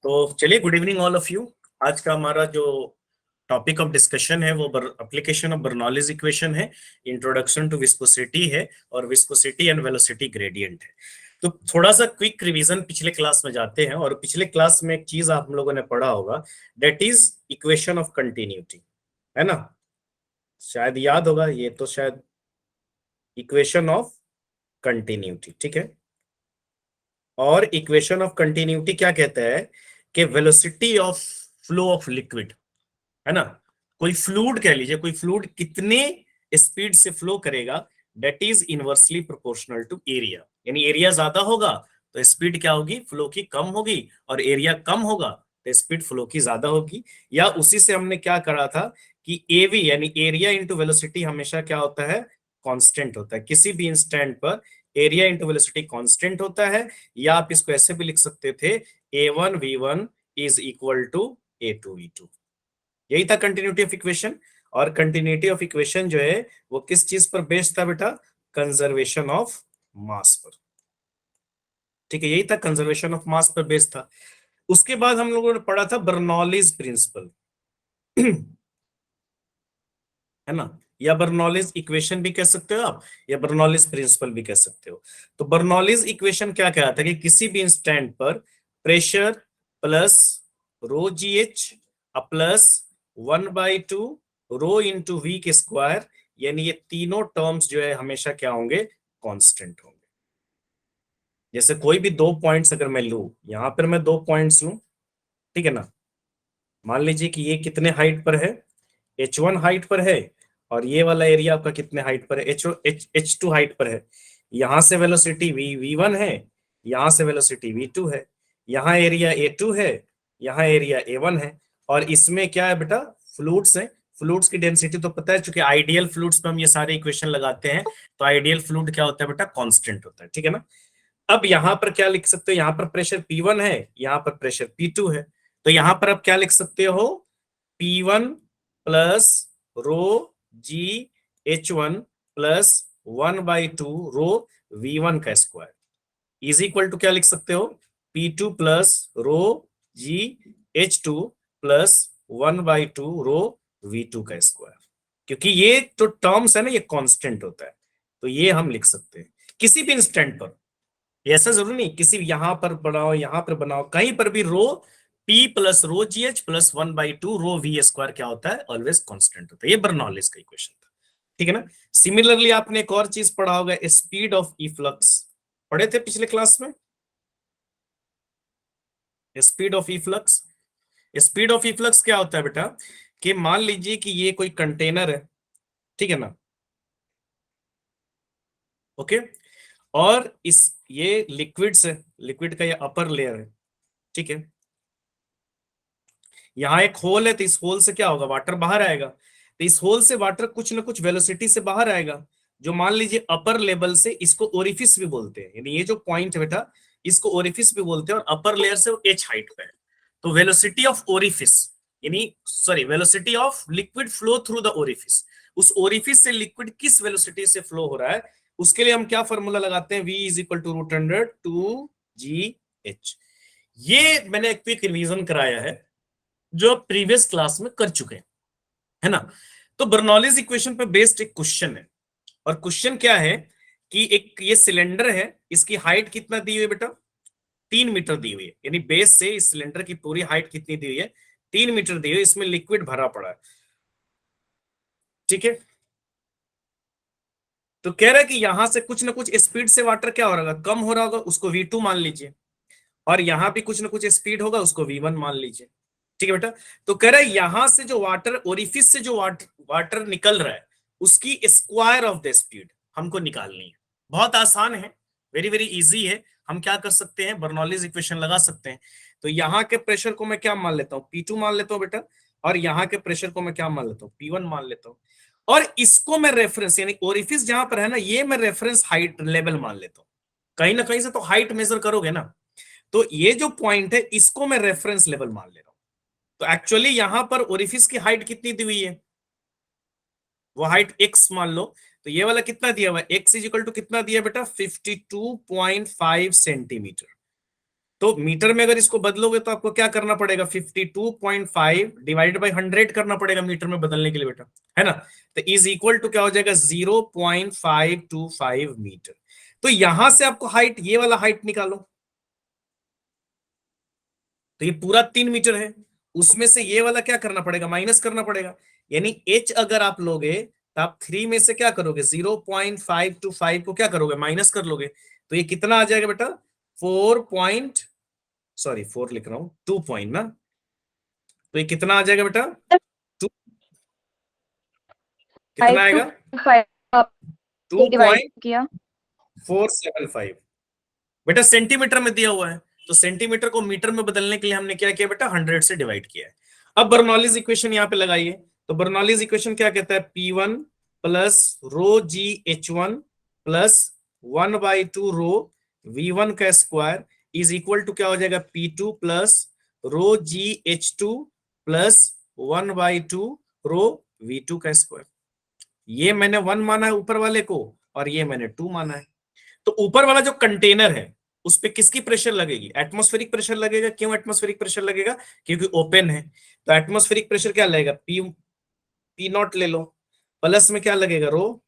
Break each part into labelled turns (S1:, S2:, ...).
S1: तो चलिए, good evening all of you. आज का हमारा जो टॉपिक ऑफ डिस्कशन है वो एप्लीकेशन ऑफ बर्नौलीज इक्वेशन है, इंट्रोडक्शन टू विस्कोसिटी है और विस्कोसिटी एंड वेलोसिटी ग्रेडियंट है। तो थोड़ा सा क्विक रिवीजन पिछले क्लास में जाते हैं। और पिछले क्लास में एक चीज आप लोगों ने पढ़ा होगा, that is equation of continuity, है ना? शायद याद होगा, ये तो शायद इक्वेशन ऑफ कंटिन्यूटी, ठीक है। और इक्वेशन ऑफ कंटिन्यूटी क्या कहता है कि velocity of flow of liquid, है ना? कोई फ्लूइड कह लीजिए, कोई फ्लूइड कितने स्पीड से फ्लो करेगा, that is inversely proportional to area. यानी एरिया ज्यादा होगा तो स्पीड क्या होगी, फ्लो की कम होगी, और एरिया कम होगा तो स्पीड फ्लो की ज्यादा होगी। या उसी से हमने क्या करा था कि एवी यानी एरिया इंटू वेलोसिटी हमेशा क्या होता है, कांस्टेंट होता है। किसी भी इंस्टेंट पर एरिया इंटू वेलोसिटी कांस्टेंट होता है। या आप इसको ऐसे भी लिख सकते थे, A1V1 is equal to A2V2। यही था कंटिन्यूटी ऑफ इक्वेशन। और कंटिन्यूटी ऑफ इक्वेशन जो है वो किस चीज पर बेस्ड था बेटा? कंजर्वेशन ऑफ मास पर। ठीक है, यही था, कंजर्वेशन ऑफ मास पर बेस्ड था। उसके बाद हम लोगों ने पढ़ा था बर्नौलीज प्रिंसिपल है ना? या बर्नौलीज इक्वेशन भी कह सकते हो आप, या बर्नौलीज प्रिंसिपल भी कह सकते हो। तो बर्नौलीज इक्वेशन क्या कहा था कि किसी भी इंस्टेंट पर प्रेशर प्लस रो जी h plus 1/2 rho into v के स्क्वायर, यानी ये तीनों टर्म्स जो है हमेशा क्या होंगे, कांस्टेंट होंगे। जैसे कोई भी दो पॉइंट्स अगर मैं लू, यहां पर मैं दो पॉइंट्स लू, ठीक है ना? मान लीजिए कि ये कितने हाइट पर है, H1 हाइट पर है, और ये वाला एरिया आपका कितने हाइट पर है, H2 हाइट पर है। यहां से वेलोसिटी V1 है, यहां से वेलोसिटी V2 है, यहाँ एरिया A2 है, यहाँ एरिया A1 है। और इसमें क्या है बेटा, फ्लूइड्स है। फ्लूइड्स की डेंसिटी तो पता है, चूंकि आइडियल फ्लूइड्स पे हम ये सारे इक्वेशन लगाते हैं, तो आइडियल फ्लूइड क्या होता है बेटा, कांस्टेंट होता है, ठीक है ना? अब यहां पर क्या लिख सकते हो, यहां पर प्रेशर P1 है, यहां पर प्रेशर P2 है। तो यहां पर आप क्या लिख सकते हो, P1 प्लस रो जी H1 प्लस 1/2 रो V1 का स्क्वायर इज इक्वल टू क्या लिख सकते हो, P2 प्लस रो जी H2 प्लस 1/2 रो V2 का स्क्वायर। क्योंकि ये जो टर्म्स है ना, ये कांस्टेंट होता है, तो ये हम लिख सकते हैं किसी भी इंस्टेंट पर। ऐसा जरूरी नहीं किसी यहां पर बनाओ, यहां पर बनाओ, कहीं पर भी रो P प्लस रो जी h plus 1/2 rho v square क्या होता है, ऑलवेज कांस्टेंट होता है। ये बर्नौलीज का इक्वेशन था, ठीक है ना? सिमिलरली आपने एक और चीज पढ़ा होगा, स्पीड ऑफ इफ्लक्स, पढ़े थे पिछले क्लास में, speed of efflux. Speed of efflux क्या होता है बेटा, कि मान लीजिए कि ये कोई कंटेनर है, ठीक है ना? ओके। और इस ये लिक्विड्स है, लिक्विड का ये अपर लेयर है, ठीक है। यहाँ एक होल है, तो इस होल से क्या होगा, वाटर बाहर आएगा। तो इस होल से वाटर कुछ ना कुछ वेलोसिटी से बाहर आएगा, जो मान लीजिए अपर लेवल से, इसको ओरिफिस भी बोलते हैं। यानी ये जो पॉइंट है बेटा, इसको ओरिफिस भी बोलते हैं, और अपर लेयर से वो एच हाइट पे है। तो वेलोसिटी ऑफ ओरिफिस, यानी sorry, velocity of liquid flow through the orifice, उस ओरिफिस से लिक्विड किस वेलोसिटी से फ्लो हो रहा है, उसके लिए हम क्या फॉर्मूला लगाते हैं, v is equal to √100 2gh। ये मैंने एक क्विक रिवीजन कराया है जो आप प्रीवियस क्लास में कर चुके हैं, है ना? तो बर्नौलीज इक्वेशन पे बेस्ड एक क्वेश्चन है। और क्वेश्चन क्या है कि एक ये सिलेंडर है, इसकी हाइट कितना दी हुई है बेटा, 3 मीटर दी हुई है। यानी बेस से इस सिलेंडर की पूरी हाइट कितनी दी हुई है, 3 मीटर दी हुई है। इसमें लिक्विड भरा पड़ा है, ठीक है। तो कह रहा है कि यहां से कुछ ना कुछ स्पीड से वाटर क्या हो रहा होगा, कम हो रहा होगा, उसको V2 मान लीजिए। और यहां भी कुछ ना कुछ स्पीड होगा, उसको V1 मान लीजिए, ठीक है बेटा। तो कह रहा है यहां से जो वाटर, ओरिफिस से जो वाटर निकल रहा है, उसकी स्क्वायर ऑफ द स्पीड हमको निकालनी है। बहुत आसान है, वेरी वेरी इजी है। हम क्या कर सकते हैं, बर्नौलीज इक्वेशन लगा सकते हैं। तो यहाँ के प्रेशर को मैं क्या मान लेता हूँ, P2 मान लेता हूँ बेटा, और यहाँ के प्रेशर को मैं क्या मान लेता हूँ, P1 मान लेता हूँ। और इसको मैं रेफरेंस, यानी ओरिफिस जहां पर है ना, ये मैं रेफरेंस हाइट लेवल मान लेता हूँ। कहीं ना कहीं से तो हाइट मेजर करोगे ना, तो ये जो पॉइंट है इसको मैं रेफरेंस लेवल मान ले रहा हूं। तो एक्चुअली यहां पर ओरिफिस की हाइट कितनी दी हुई है, वो हाइट x मान लो। तो ये वाला कितना दिया हुआ है, x इज इक्वल टू कितना दिया बेटा, 52.5 सेंटीमीटर। तो मीटर में अगर इसको बदलोगे तो आपको क्या करना पड़ेगा, 52.5 डिवाइडेड बाई 100 करना पड़ेगा मीटर में बदलने के लिए बेटा, है ना। तो इज इक्वल टू क्या हो जाएगा, 0.525 मीटर। तो यहां से आपको हाइट, ये वाला हाइट निकालो, तो ये पूरा 3 मीटर है, उसमें से ये वाला क्या करना पड़ेगा, माइनस करना पड़ेगा। यानी एच अगर आप लोगे तो आप 3 में से क्या करोगे, 0.525 को क्या करोगे, माइनस कर लोगे। तो ये कितना आ जाएगा बेटा, 4 लिख रहा हूं, 2 ना। तो ये कितना आ जाएगा बेटा, 2, कितना
S2: 5 to
S1: आएगा,
S2: 5 डिवाइड किया
S1: 2.475 बेटा, सेंटीमीटर में दिया हुआ है, तो सेंटीमीटर को मीटर में बदलने के लिए हमने क्या किया बेटा, 100 से डिवाइड किया है। अब बर्नौलीज इक्वेशन यहां पे लगाइए। तो बर्नौलीज इक्वेशन क्या कहता है, P1 प्लस रो जी H1 प्लस 1/2 रो V1 का स्क्वायर इज इक्वल टू क्या हो जाएगा, P2 प्लस रो जी H2 प्लस 1/2 रो V2 का स्क्वायर। ये मैंने 1 माना है ऊपर वाले को, और ये मैंने 2 माना है। तो ऊपर वाला जो कंटेनर है उस पे किसकी प्रेशर लगेगी, एटमॉस्फेरिक प्रेशर लगेगा। क्यों एटमॉस्फेरिक प्रेशर लगेगा, क्योंकि ओपन है। तो एटमॉस्फेरिक प्रेशर क्या लगेगा, पी नॉट ले लो, प्लस में क्या लगेगा, रो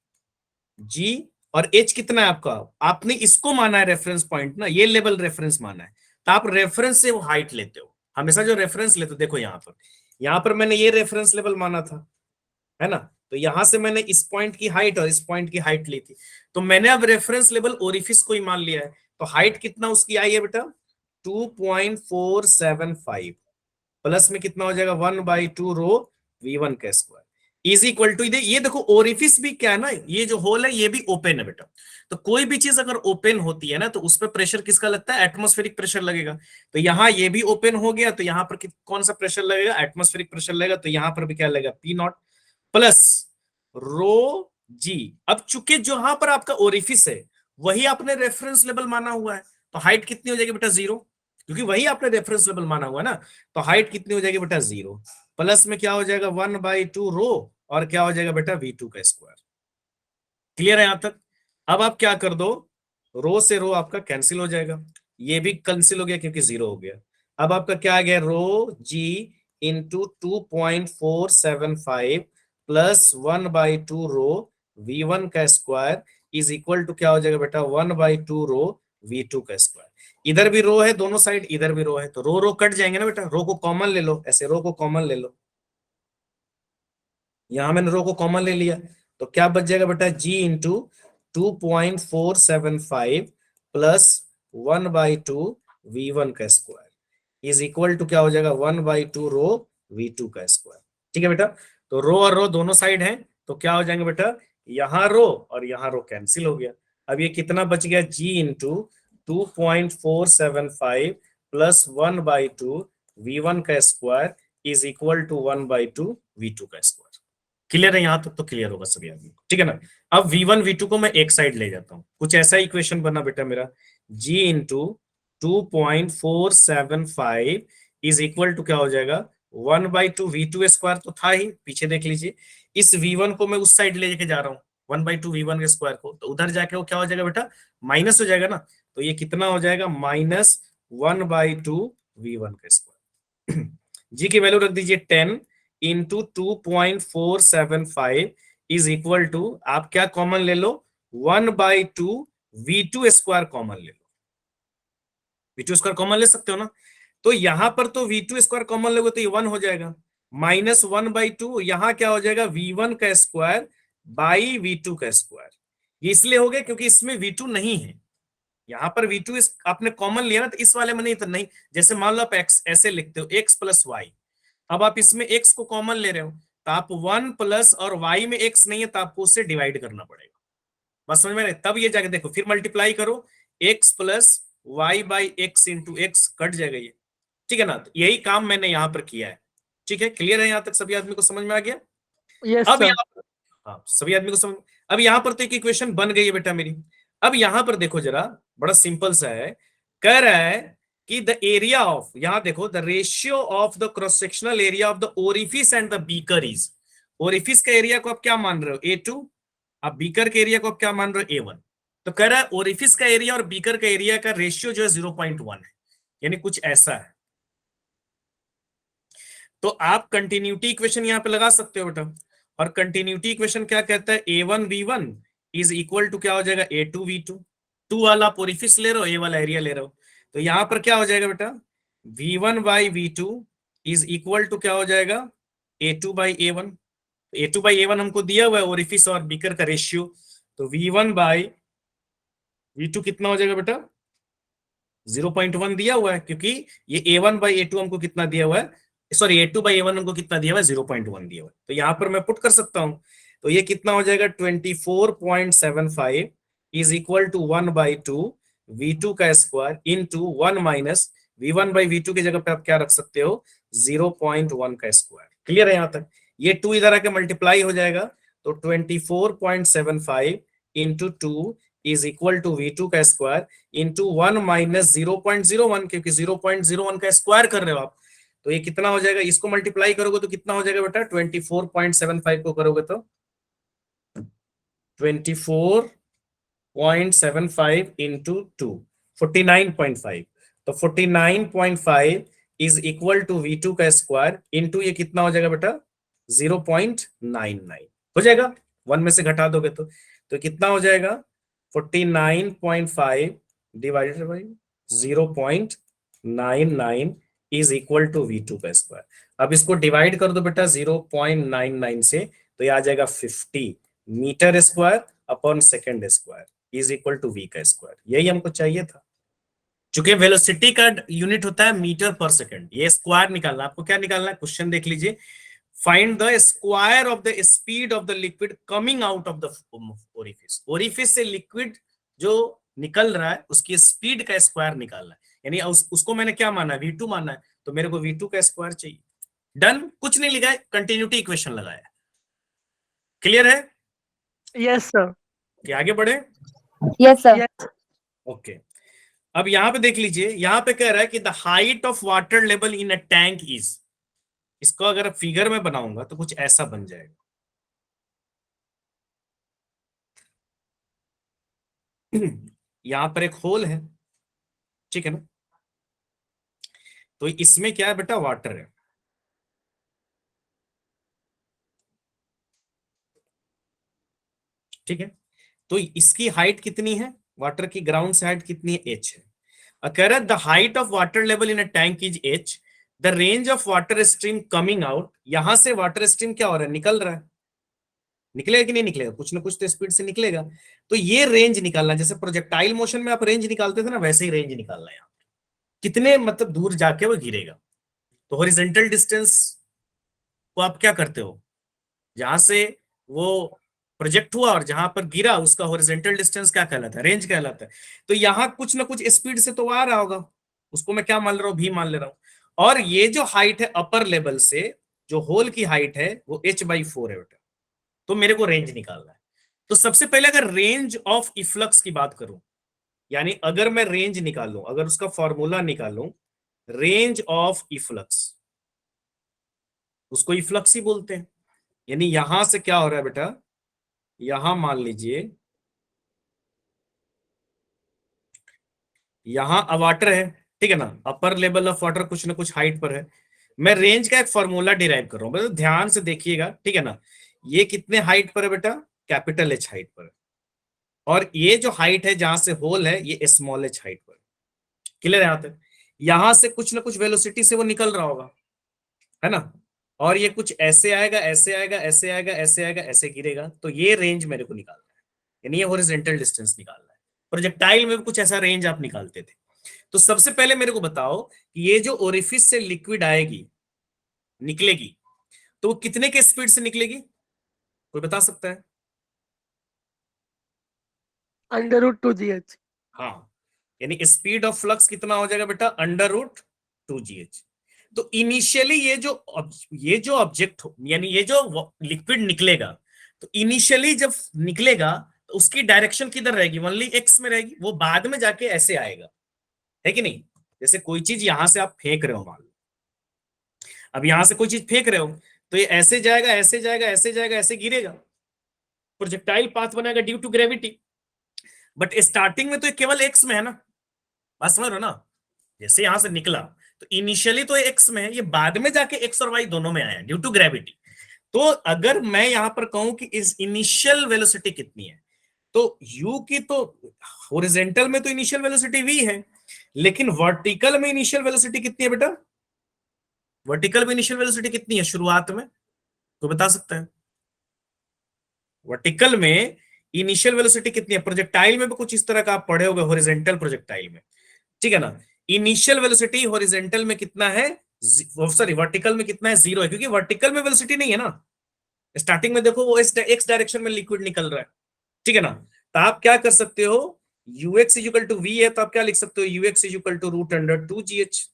S1: जी, और एच कितना है आपका, आपने इसको माना है रेफरेंस पॉइंट ना, ये लेवल रेफरेंस माना है। तो आप रेफरेंस से वो हाइट लेते हो, हमेशा जो रेफरेंस लेते हो। देखो यहाँ पर मैंने ये रेफरेंस लेवल माना था, है ना। तो यहां से मैंने इस पॉइंट की हाइट और इस पॉइंट की हाइट ली थी। तो मैंने अब रेफरेंस लेवल ओरिफिस को ही मान लिया है। तो हाइट कितना उसकी आई है बेटा, 2.475 प्लस में कितना हो जाएगा, 1/2 रो V1 का स्क्वायर इज इक्वल टू, ये देखो ओरिफिस भी क्या है ना, ये जो होल है ये भी ओपन है बेटा। तो कोई भी चीज अगर ओपन होती है ना, तो उस पर प्रेशर किसका लगता है, एटमॉस्फेरिक प्रेशर लगेगा। तो यहाँ ये भी ओपन हो गया, तो यहाँ पर कौन सा प्रेशर लगेगा, एटमॉस्फेरिक प्रेशर लगेगा। तो यहाँ पर भी क्या लगेगा, P0 प्लस रो जी। अब चूंकि जहां पर आपका ओरिफिस है वही आपने रेफरेंस लेवल माना हुआ है, तो हाइट कितनी हो जाएगी बेटा, 0, क्योंकि वही आपने रेफरेंस लेवल माना हुआ है ना। तो हाइट कितनी हो जाएगी बेटा, 0, प्लस में क्या हो जाएगा, 1/2 रो, और क्या हो जाएगा बेटा, V2 का स्क्वायर। क्लियर है यहां तक। अब आप क्या कर दो, रो से रो आपका कैंसिल हो जाएगा, ये भी कैंसिल हो गया क्योंकि 0 हो गया। अब आपका क्या आ गया, रो जी इंटू 2.475 प्लस 1/2 रो V1 का स्क्वायर इज इक्वल टू क्या हो जाएगा बेटा, 1/2 रो V2 का स्क्वायर। इधर भी रो है दोनों साइड, इधर भी रो है, तो रो रो कट जाएंगे ना बेटा, रो को कॉमन ले लो, ऐसे रो को कॉमन ले लो। यहां मैंने रो को कॉमन ले लिया, तो क्या बच जाएगा बेटा, जी इंटू 2.475 प्लस 1/2 V1 का स्क्वायर इज इक्वल टू क्या हो जाएगा, 1/2 रो V2 का स्क्वायर। ठीक है बेटा। तो रो और रो दोनों साइड हैं, तो क्या हो जाएंगे बेटा, यहां रो और यहां रो कैंसिल हो गया। अब ये कितना बच गया, जी इंटू 2.475 प्लस 1/2 V1 का square is equal to 1/2 V2 का स्क्वायर। क्लियर है यहां तक, तो क्लियर होगा सभी आदमी को, ठीक है ना। अब V1 V2 को मैं एक साइड ले जाता हूं, कुछ ऐसा इक्वेशन बना बेटा मेरा, G into 2.475 is equal to क्या हो जाएगा, 1/2 V2 स्क्वायर तो था ही, पीछे देख लीजिए। इस V1 को मैं उस साइड ले जाके जा रहा हूँ, 1/2 V1 के स्क्वायर को, तो उधर जाके वो क्या हो जाएगा बेटा, माइनस हो जाएगा ना। तो ये कितना हो जाएगा, -1/2 V1 का स्क्वायर। जी की वैल्यू रख दीजिए 10 इंटू 2.475 इज इक्वल टू, आप क्या कॉमन ले लो, 1/2 V2 स्क्वायर कॉमन ले लो। V2 स्क्वायर कॉमन ले सकते हो ना। तो यहां पर तो V2 स्क्वायर कॉमन लोगे तो ये 1 हो जाएगा, -1/2, यहां क्या हो जाएगा, V1 का स्क्वायर बाई V2 का स्क्वायर। ये इसलिए हो गया क्योंकि इसमें V2 नहीं है, यहां पर V2 आपने कॉमन लिया ना, तो इस वाले में नहीं, तो नहीं। जैसे मान लो आप एक्स ऐसे लिखते हो, x प्लस वाई, अब आप इसमें x को कॉमन ले रहे हो, तो आप 1 प्लस, और y में x नहीं है तो आपको उससे डिवाइड करना पड़ेगा। बस समझ में रहे, तब ये जाके देखो, फिर मल्टीप्लाई करो, x plus y by x into x, cut जाएगा ये। ठीक है ना, तो यही काम मैंने यहां पर किया है। ठीक है, क्लियर है यहां तक, सभी आदमी को समझ में आ गया।
S2: यस
S1: अब
S2: सर।
S1: यहाँ पर, हाँ सभी आदमी को समझ, अब यहां पर तो एक इक्वेशन बन गई है बेटा मेरी। अब यहां पर देखो जरा, बड़ा सिंपल सा है, कह रहा है कि द एरिया ऑफ, यहां देखो, the ratio of the cross sectional area of the orifice and the beaker is, orifice का एरिया को आप क्या मान रहे हो, A2, आप बीकर के एरिया को आप क्या मान रहे हो, A1। तो कह रहा है ओरिफिस का एरिया और बीकर का एरिया का रेशियो जो है 0.1 है। यानी कुछ ऐसा है। तो आप कंटिन्यूटी इक्वेशन यहां पे लगा सकते हो बेटा, और कंटिन्यूटी इक्वेशन क्या कहता है, A1V1 इज इक्वल टू क्या हो जाएगा, A2V2। टू वाला आप ओरिफिस ले रहे हो, ए वाला एरिया ले रहे हो, तो यहां पर क्या हो जाएगा बेटा, V1/V2 इज इक्वल टू क्या हो जाएगा, A2/A1। A2/A1 हमको दिया हुआ है ओरिफिस और बीकर का रेशियो, तो V1/V2 कितना हो जाएगा बेटा, 0.1 दिया हुआ है, क्योंकि ये A1/A2 हमको कितना दिया हुआ है, सॉरी A2/A1 हमको कितना दिया हुआ है, 0.1 दिया हुआ है। तो यहां पर मैं पुट कर सकता हूं, तो ये कितना हो जाएगा, 24.75 इज इक्वल टू 1/2 V2 का स्क्वायर इंटू 1 माइनस V1/V2 की जगह पे आप क्या रख सकते हो, 0.1 का स्क्वायर। क्लियर है यहां तक, ये 2 इधर आके मल्टीप्लाई हो जाएगा, तो 24.75 into 2 is equal to V2 का स्क्वायर इंटू 1 माइनस 0.01, क्योंकि 0.01 का स्क्वायर कर रहे हो आप, तो ये कितना हो जाएगा, इसको मल्टीप्लाई करोगे तो कितना हो जाएगा बेटा, 24.75 को करोगे तो 24.75 इंटू 2, 49.5, तो 49.5 इज इक्वल टू V2 का स्क्वायर इंटू ये कितना हो जाएगा बेटा, 0.99 हो जाएगा, 1 में से घटा दोगे तो कितना हो जाएगा, 49.5 divided by 0.99 is equal to V2 का स्क्वायर। अब इसको डिवाइड कर दो बेटा 0.99 से, तो ये आ जाएगा 50 metre square upon second square is equal to V का स्क्वायर। यही हमको चाहिए था, चूंकि वेलोसिटी का यूनिट होता है मीटर पर सेकंड, ये स्क्वायर निकालना, आपको क्या निकालना है, क्वेश्चन देख लीजिए, find the square of the speed of the liquid coming out of the orifice. Orifice से लिक्विड जो निकल रहा है उसकी स्पीड का स्क्वायर निकालना है, यानी उसको मैंने क्या माना है, V2 माना है, तो मेरे को V2 का स्क्वायर चाहिए। डन, कुछ नहीं लिखा है, कंटिन्यूटी इक्वेशन लगाया। क्लियर है,
S2: यस सर।
S1: कि आगे बढ़े,
S2: यस सर।
S1: ओके। अब यहां पे देख लीजिए, यहां पे कह रहा है कि the height of water level in a tank is, इसको अगर फिगर में बनाऊंगा तो कुछ ऐसा बन जाएगा। यहां पर एक होल है, ठीक है ना, तो इसमें क्या है बेटा, वाटर है, ठीक है, तो इसकी हाइट कितनी है, वाटर की ग्राउंड से हाइट कितनी है, h है। कह रहा है the height of water level in a tank is h, the range of water stream coming out, यहां से वाटर स्ट्रीम क्या हो रहा है, निकल रहा है, निकलेगा कि नहीं निकलेगा, कुछ ना कुछ तो स्पीड से निकलेगा, तो ये रेंज निकालना, जैसे प्रोजेक्टाइल मोशन में आप रेंज निकालते थे ना, वैसे ही रेंज निकालना है यहाँ, कितने मतलब दूर जाके वो गिरेगा। तो हॉरिजॉन्टल डिस्टेंस को आप क्या करते हो, जहां से वो प्रोजेक्ट हुआ और जहां पर गिरा उसका हॉरिजॉन्टल डिस्टेंस क्या कहलाता है, रेंज कहलाता है। तो यहां कुछ ना कुछ स्पीड से तो आ रहा होगा, उसको मैं क्या मान ले रहा हूँ, भी मान ले रहा हूं, और ये जो हाइट है अपर लेवल से, जो होल की हाइट है वो h/4 है बेटा, तो मेरे को रेंज निकालना है। तो सबसे पहले अगर रेंज ऑफ इफ्लक्स की बात करूं, यानी अगर मैं रेंज निकालूं, अगर उसका फॉर्मूला निकालूं, रेंज ऑफ इफ्लक्स, उसको इफ्लक्स ही बोलते हैं। यानी यहां से क्या हो रहा है बेटा, यहां मान लीजिए यहां वाटर है, ठीक है ना, अपर लेवल ऑफ वाटर कुछ ना कुछ हाइट पर है, मैं रेंज का एक फॉर्मूला डिराइव कर रहा हूं, मतलब ध्यान से देखिएगा, ठीक है ना, ये कितने हाइट पर है बेटा, कैपिटल H हाइट पर है, और ये जो हाइट है जहां से होल है ये स्मॉल h हाइट पर। क्लियर है यहां तक, यहां से कुछ ना कुछ वेलोसिटी से वो निकल रहा होगा, है ना, और ये कुछ ऐसे आएगा, ऐसे आएगा, ऐसे आएगा, ऐसे आएगा, ऐसे गिरेगा, तो ये रेंज मेरे को निकालना है, यानी ये हॉरिजॉन्टल डिस्टेंस निकालना है। प्रोजेक्टाइल में भी कुछ ऐसा रेंज आप निकालते थे। तो सबसे पहले मेरे को बताओ कि ये जो ओरिफिस से लिक्विड आएगी, निकलेगी, तो वो कितने के स्पीड से निकलेगी, कोई बता सकता है?
S2: √2gh।
S1: हाँ, यानी स्पीड ऑफ फ्लक्स कितना हो जाएगा बेटा, √2gh। तो इनिशियली ये जो ऑब्जेक्ट यानी ये जो लिक्विड निकलेगा, तो इनिशियली जब निकलेगा तो उसकी डायरेक्शन किधर रहेगी, ओनली एक्स में रहेगी, वो बाद में जाके ऐसे आएगा, है कि नहीं। जैसे कोई चीज यहां से आप फेंक रहे हो, मान लो अब यहां से कोई चीज फेंक रहे हो, तो ये ऐसे जाएगा, ऐसे जाएगा, ऐसे जाएगा, ऐसे गिरेगा, प्रोजेक्टाइल पाथ बनाएगा due to gravity. But starting में तो ये केवल एक्स में है ना, बात समझ रहे हो ना, जैसे यहां से निकला तो इनिशियली तो एक्स में है, ये बाद में जाके एक्स और वाई दोनों में आया ड्यू टू ग्रेविटी। तो अगर मैं यहां पर कहूं कि इस इनिशियल वेलोसिटी कितनी है, तो u की तो हॉरिजॉन्टल में तो इनिशियल वेलोसिटी v है, लेकिन वर्टिकल में इनिशियल वेलोसिटी कितनी है बेटा? वर्टिकल में इनिशियल वेलोसिटी कितनी है शुरुआत में, तो बता सकता है? वर्टिकल में इनिशियल वेलोसिटी कितनी है? प्रोजेक्टाइल में भी कुछ इस तरह का आप पढ़े होंगे, हॉरिजॉन्टल प्रोजेक्टाइल में, ठीक है ना। इनिशियल वेलोसिटी हॉरिजॉन्टल में कितना है, सॉरी वर्टिकल में कितना है, 0 है, क्योंकि वर्टिकल में वेलोसिटी नहीं है ना। स्टार्टिंग में देखो वो एक्स डायरेक्शन में लिक्विड निकल रहा है, ठीक है ना। तो आप क्या कर सकते हो, ux इक्वल टू वी है, तो आप क्या लिख सकते हो, ux इक्वल टू √2gh।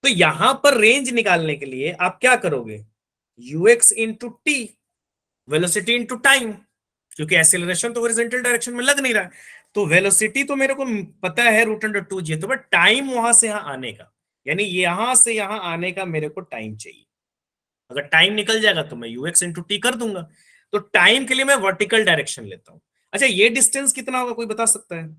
S1: तो यहां पर रेंज निकालने के लिए आप क्या करोगे, ux into T, velocity into time, क्योंकि एक्सेलरेशन तो हॉरिजॉन्टल डायरेक्शन में लग नहीं रहा है। तो वेलोसिटी तो मेरे को पता है √2g, तो बट टाइम वहां से यहां आने का, यानी यहां से यहां आने का मेरे को टाइम चाहिए। अगर टाइम निकल जाएगा तो मैं ux इंटू टी कर दूंगा। तो टाइम के लिए मैं वर्टिकल डायरेक्शन लेता हूं। अच्छा, ये डिस्टेंस कितना होगा, कोई बता सकता है?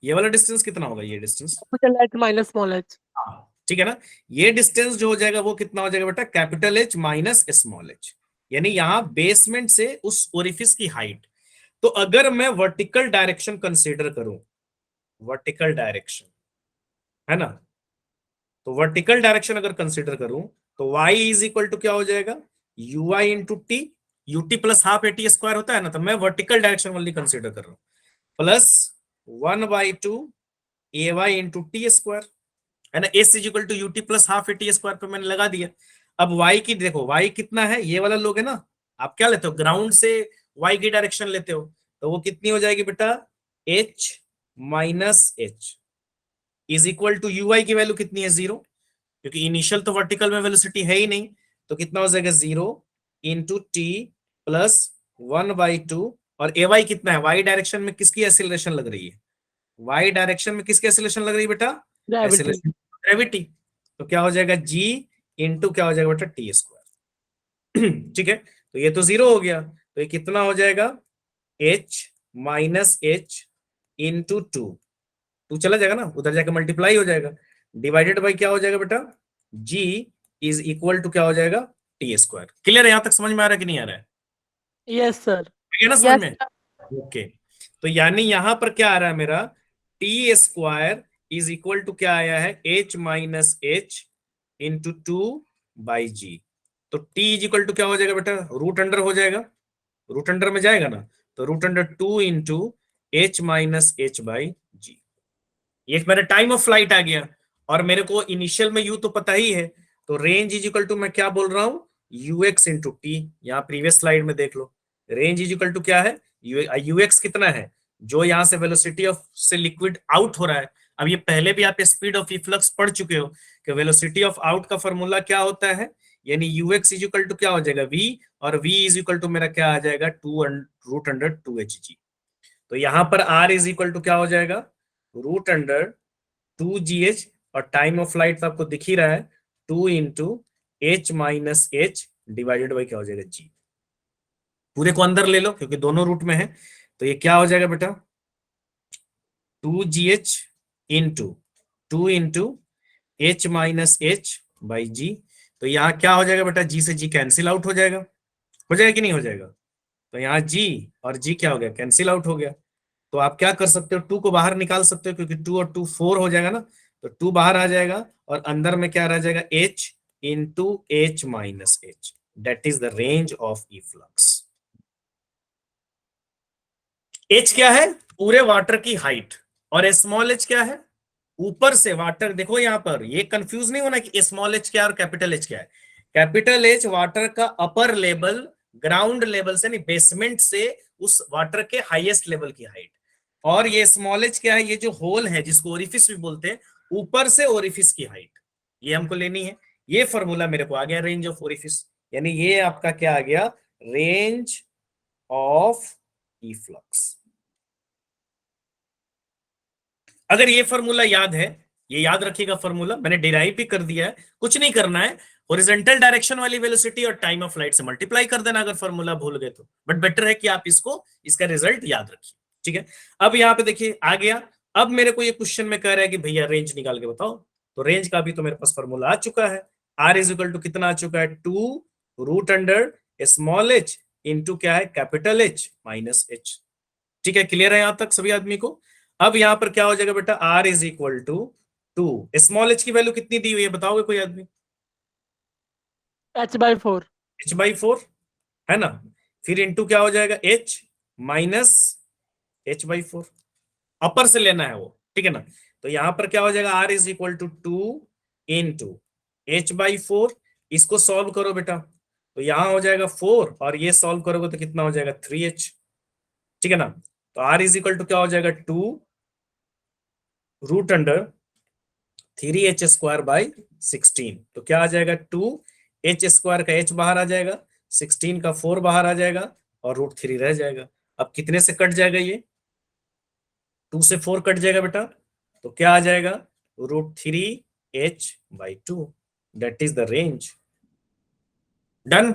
S1: ये वाला डिस्टेंस कितना होगा, ये distance?
S2: Capital H minus small H.
S1: हाँ, ठीक है ना। ये डिस्टेंस जो हो जाएगा वो कितना हो जाएगा बेटा, capital H minus small H, यानी यहां बेसमेंट से उस ओरिफिस की हाइट। तो अगर मैं वर्टिकल डायरेक्शन कंसीडर करूं, वर्टिकल डायरेक्शन है ना, तो वर्टिकल डायरेक्शन अगर कंसीडर करूं तो y इज इक्वल टू क्या हो जाएगा, you I into T, you t plus half a t square होता है ना, तो मैं वर्टिकल डायरेक्शन वाली कंसीडर कर रहा हूं, plus 1/2 a y into t square, है ना। S is equal to u t plus half a t square पे मैंने लगा दिया। अब y की देखो, y कितना है, ये वाला लोग है ना, आप क्या लेते हो, ग्राउंड से y की डायरेक्शन लेते हो, तो वो कितनी हो जाएगी बेटा, h minus H is equal to U I की वैल्यू कितनी है, 0, क्योंकि इनिशियल तो वर्टिकल में वेलोसिटी है ही नहीं, तो कितना हो जाएगा, 0 इंटू टी प्लस 1/2, और ए वाई कितना है, वाई डायरेक्शन में किसकी एक्सीलरेशन लग रही है, वाई डायरेक्शन में किसकी एक्सीलरेशन लग रही है बेटा,
S2: ग्रेविटी।
S1: Acceleration gravity. तो क्या हो जाएगा, जी इंटू क्या हो जाएगा बेटा, टी स्क्वायर। ठीक है, तो ये तो 0 हो गया, तो ये कितना हो जाएगा, H minus H into two चला जाएगा ना, उधर जाकर मल्टीप्लाई हो जाएगा, डिवाइडेड बाई क्या हो जाएगा बेटा, जी इज इक्वल टू क्या हो जाएगा, टी स्क्वायर। क्लियर है, यहां तक समझ में आ रहा है कि नहीं आ रहा है?
S2: Yes sir.
S1: ठीक है ना समझ में? ओके, तो यानी यहां पर क्या आ रहा है मेरा, t square is equal to क्या आया है, H minus H into 2/g। तो टी इज इक्वल टू क्या हो जाएगा बेटा, रूट अंडर हो जाएगा, रूट अंडर में जाएगा ना, तो √2 into H minus H by G. ये मेरा टाइम ऑफ फ्लाइट आ गया, और मेरे को इनिशियल में यू तो पता ही है, तो रेंज इज इक्वल टू मैं क्या बोल रहा हूं, यूएक्स इंटू टी। यहाँ प्रीवियस स्लाइड में देख लो, रेंज इज इक्वल टू क्या है, यूएक्स कितना है, जो यहां से वेलोसिटी ऑफ से लिक्विड आउट हो रहा है। अब ये पहले भी आप स्पीड ऑफ इफ्लक्स पढ़ चुके हो कि वेलोसिटी ऑफ आउट का फॉर्मूला क्या होता है, यानी यूएक्स इज इक्वल टू क्या हो जाएगा, वी, और वी इज इक्वल टू मेरा क्या आ जाएगा, √2/2 तो यहां पर आर इज इक्वल टू क्या हो जाएगा, √2gh, और टाइम ऑफ फ्लाइट तो आपको दिख ही रहा है, 2 into H minus H divided by क्या हो जाएगा, जी। पूरे को अंदर ले लो क्योंकि दोनों रूट में है, तो ये क्या हो जाएगा बेटा, 2gh into 2 into H minus H by G. तो यहाँ क्या हो जाएगा बेटा, जी से जी कैंसिल आउट हो जाएगा, हो जाएगा कि नहीं हो जाएगा? तो यहाँ जी और जी क्या हो गया, कैंसिल आउट हो गया। तो आप क्या कर सकते हो, 2 को बाहर निकाल सकते हो, क्योंकि 2 और 2 4 हो जाएगा ना, तो 2 बाहर आ जाएगा, और अंदर में क्या रह जाएगा, h into H minus H, that is the range of efflux. h क्या है, पूरे वाटर की हाइट, और स्मॉल h क्या है, ऊपर से वाटर। देखो यहां पर ये कंफ्यूज नहीं होना कि स्मॉल h क्या है और कैपिटल H क्या है। कैपिटल H वाटर का अपर लेवल, ग्राउंड लेवल से नहीं, बेसमेंट से उस वाटर के हाईएस्ट लेवल की हाइट, और ये स्मॉल h क्या है, ये जो होल है जिसको ओरिफिस भी बोलते हैं, ऊपर से ओरिफिस की हाइट, ये हमको लेनी है। ये फॉर्मूला मेरे को आ गया, रेंज ऑफ ओरिफिस, यानी ये आपका क्या आ गया, रेंज ऑफ इफ्लक्स। अगर ये फॉर्मूला याद है, ये याद रखिएगा फॉर्मूला, मैंने डिराइव भी कर दिया है, कुछ नहीं करना है, हॉरिजॉन्टल डायरेक्शन वाली वेलोसिटी और टाइम ऑफ फ्लाइट से मल्टीप्लाई कर देना अगर फॉर्मूला भूल गए तो, बट बेटर है कि आप इसको, इसका रिजल्ट याद रखिए। ठीक है, अब यहाँ पे देखिए आ गया, अब मेरे को ये क्वेश्चन में कह रहा है कि भैया रेंज निकाल के बताओ, तो रेंज का भी तो मेरे पास फॉर्मूला आ चुका है। आर इज इक्वल टू कितना आ चुका है, 2 root under small h into क्या है, कैपिटल एच माइनस एच। ठीक है, क्लियर है यहां तक सभी आदमी को? अब यहां पर क्या हो जाएगा बेटा, r is equal to 2, small h की वैल्यू कितनी दी हुई है बताओगे कोई आदमी?
S2: h/4।
S1: h/4 है ना, फिर इंटू क्या हो जाएगा, h माइनस h/4, अपर से लेना है वो, ठीक है ना। तो यहां पर क्या हो जाएगा, r is equal to 2 h/4, इसको सॉल्व करो बेटा, तो यहां हो जाएगा 4 और ये सॉल्व करोगे तो कितना हो जाएगा 3h, ठीक है ना। तो r इज इक्वल टू क्या हो जाएगा, 2 रूट अंडर 3h² बाई 16, तो क्या आ जाएगा, 2h² का h बाहर आ जाएगा, 16 का 4 बाहर आ जाएगा और √3 रह जाएगा। अब कितने से कट जाएगा ये, 2 से 4 कट जाएगा बेटा, तो क्या आ जाएगा, √3h/2, that is the range. Done,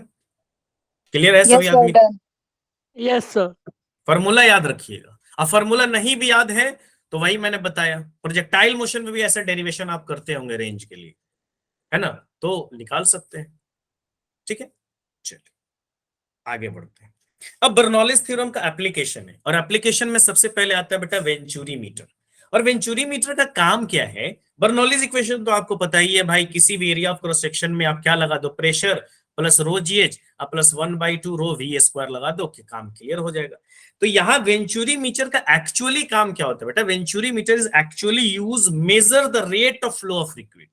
S1: clear है सभी
S3: यस सर,
S1: आदमी?
S3: डन।
S2: Yes sir.
S1: फॉर्मूला याद रखिएगा। अब फॉर्मूला नहीं भी याद है तो वही मैंने बताया, प्रोजेक्टाइल मोशन में भी ऐसा डेरिवेशन आप करते होंगे रेंज के लिए, है ना, तो निकाल सकते हैं। ठीक है, चलिए आगे बढ़ते हैं। अब बर्नौलिस थ्योरम का एप्लीकेशन है, और एप्लीकेशन में सबसे पहले आता है बेटा वेंचुरी मीटर। और वेंचुरी मीटर का काम क्या है, बर्नौलिस इक्वेशन तो आपको पता ही है भाई, किसी भी एरिया ऑफ क्रॉस सेक्शन में आप क्या लगा दो, प्रेशर प्लस रो जी h plus 1/2 rho v square लगा दो कि काम क्लियर हो जाएगा। तो यहाँ वेंचुरी मीटर का एक्चुअली काम क्या होता है बेटा, venturi meter is actually use measure the rate of flow of liquid.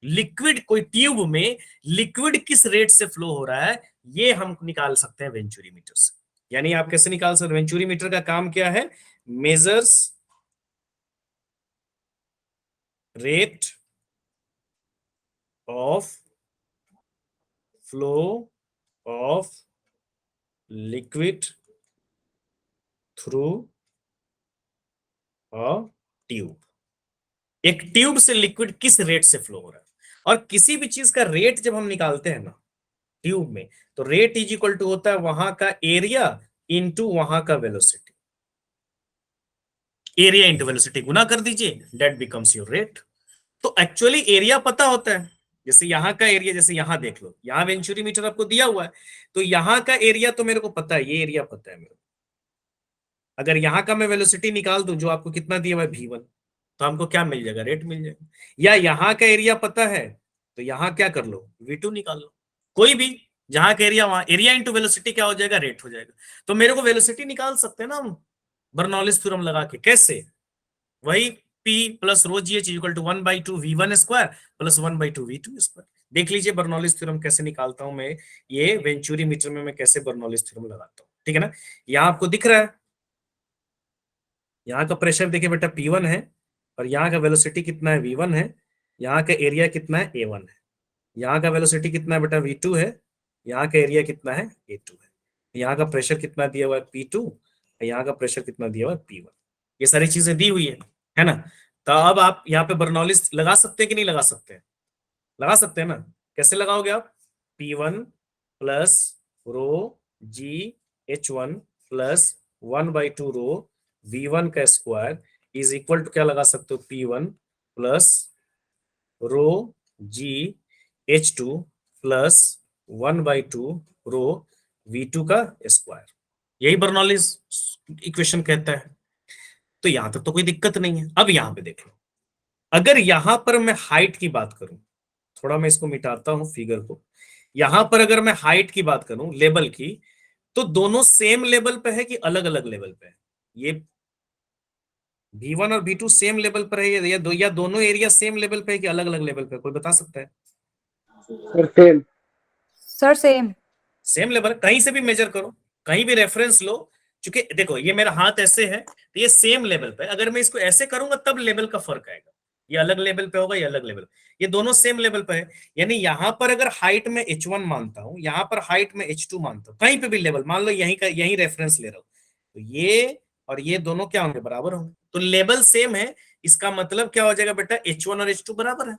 S1: Liquid कोई ट्यूब में लिक्विड किस रेट से फ्लो हो रहा है, ये हम निकाल सकते हैं वेंचुरी मीटर से। यानी आप कैसे निकाल सकते हैं, वेंचुरी मीटर का काम क्या है, measures rate of flow of liquid through a tube. एक ट्यूब से लिक्विड किस रेट से फ्लो हो रहा है, और किसी भी चीज का रेट जब हम निकालते हैं ना ट्यूब में, तो रेट इज इक्वल टू होता है वहां का एरिया इंटू वहां का वेलोसिटी। एरिया इंटू वेलोसिटी गुना कर दीजिए, दैट बिकम्स योर रेट। तो एक्चुअली एरिया पता होता है, जैसे यहाँ का एरिया, जैसे यहाँ देख लो, यहाँ वेंचुरी मीटर आपको दिया हुआ है, तो यहाँ का एरिया तो मेरे को पता है, ये एरिया पता है मेरे को। अगर यहाँ का मैं वेलोसिटी निकाल दूं, जो आपको कितना दिया हुआ है v1, तो हमको क्या मिल जाएगा, रेट मिल जाएगा। या यहाँ का एरिया पता है, तो यहाँ क्या कर लो, v2 निकाल लो, कोई भी जहां का एरिया, वहां एरिया इंटू वेलोसिटी क्या हो जाएगा, रेट हो जाएगा। तो मेरे को वेलोसिटी निकाल सकते हैं ना हम बर्नौलिस थ्योरम लगा के, कैसे, वही P plus rho ji h equal to 1/2 v1² plus 1/2 v2²। देख लीजिए बर्नौलिस थ्योरम कैसे निकालता हूं मैं, ये वेंचुरी मीटर में मैं कैसे बर्नौलिस थ्योरम लगाता हूं, ठीक है ना। यहाँ आपको दिख रहा है, यहाँ का प्रेशर देखिए बेटा P1 है, और यहाँ का वेलोसिटी कितना है, v1 है, यहाँ का एरिया कितना है, a1 है, यहाँ का वेलोसिटी कितना है बेटा, v2 है, यहाँ का एरिया कितना है, a2 है, यहाँ का प्रेशर कितना दिया हुआ है, P2, यहाँ का प्रेशर कितना दिया हुआ है, P1। ये सारी चीजें दी हुई है ना। तो अब आप यहाँ पे बर्नौलिस लगा सकते हैं कि नहीं लगा सकते हैं, लगा सकते हैं ना। कैसे लगाओगे आप, P1 प्लस रो जी H1 प्लस 1/2 रो V1 का स्क्वायर इज इक्वल टू क्या लगा सकते हो, P1 प्लस रो जी H2 प्लस 1/2 रो V2 का स्क्वायर। यही बर्नौलिस इक्वेशन कहता है। तो यहां तक तो कोई दिक्कत नहीं है। अब यहां पे देख लो, अगर यहां पर मैं हाइट की बात करूं, थोड़ा मैं इसको मिटाता हूं फिगर को, यहां पर अगर मैं हाइट की बात करूं लेवल की, तो दोनों सेम लेवल पे है कि अलग अलग लेवल पे है, ये V1 और V2 सेम लेवल पर है, या दोनों एरिया सेम लेवल पे है कि अलग अलग लेवल पे, कोई बता सकता है?
S4: Sir same.
S3: Sir same.
S1: Same level, कहीं से भी मेजर करो, कहीं भी रेफरेंस लो, क्योंकि देखो ये मेरा हाथ ऐसे है तो ये सेम लेवल पे, अगर मैं इसको ऐसे करूंगा तब लेवल का फर्क आएगा, ये अलग लेवल पे होगा, ये अलग लेवल, ये दोनों सेम लेवल पे है। यानी यहां पर अगर हाइट में h1 मानता हूं, यहां पर हाइट में h2 मानता हूं, कहीं पे भी लेवल मान लो, यहीं का यहीं रेफरेंस ले रहा हूं, तो ये और ये दोनों क्या होंगे, बराबर होंगे। तो लेवल सेम है, इसका मतलब क्या हो जाएगा बेटा, h1 और h2 बराबर है,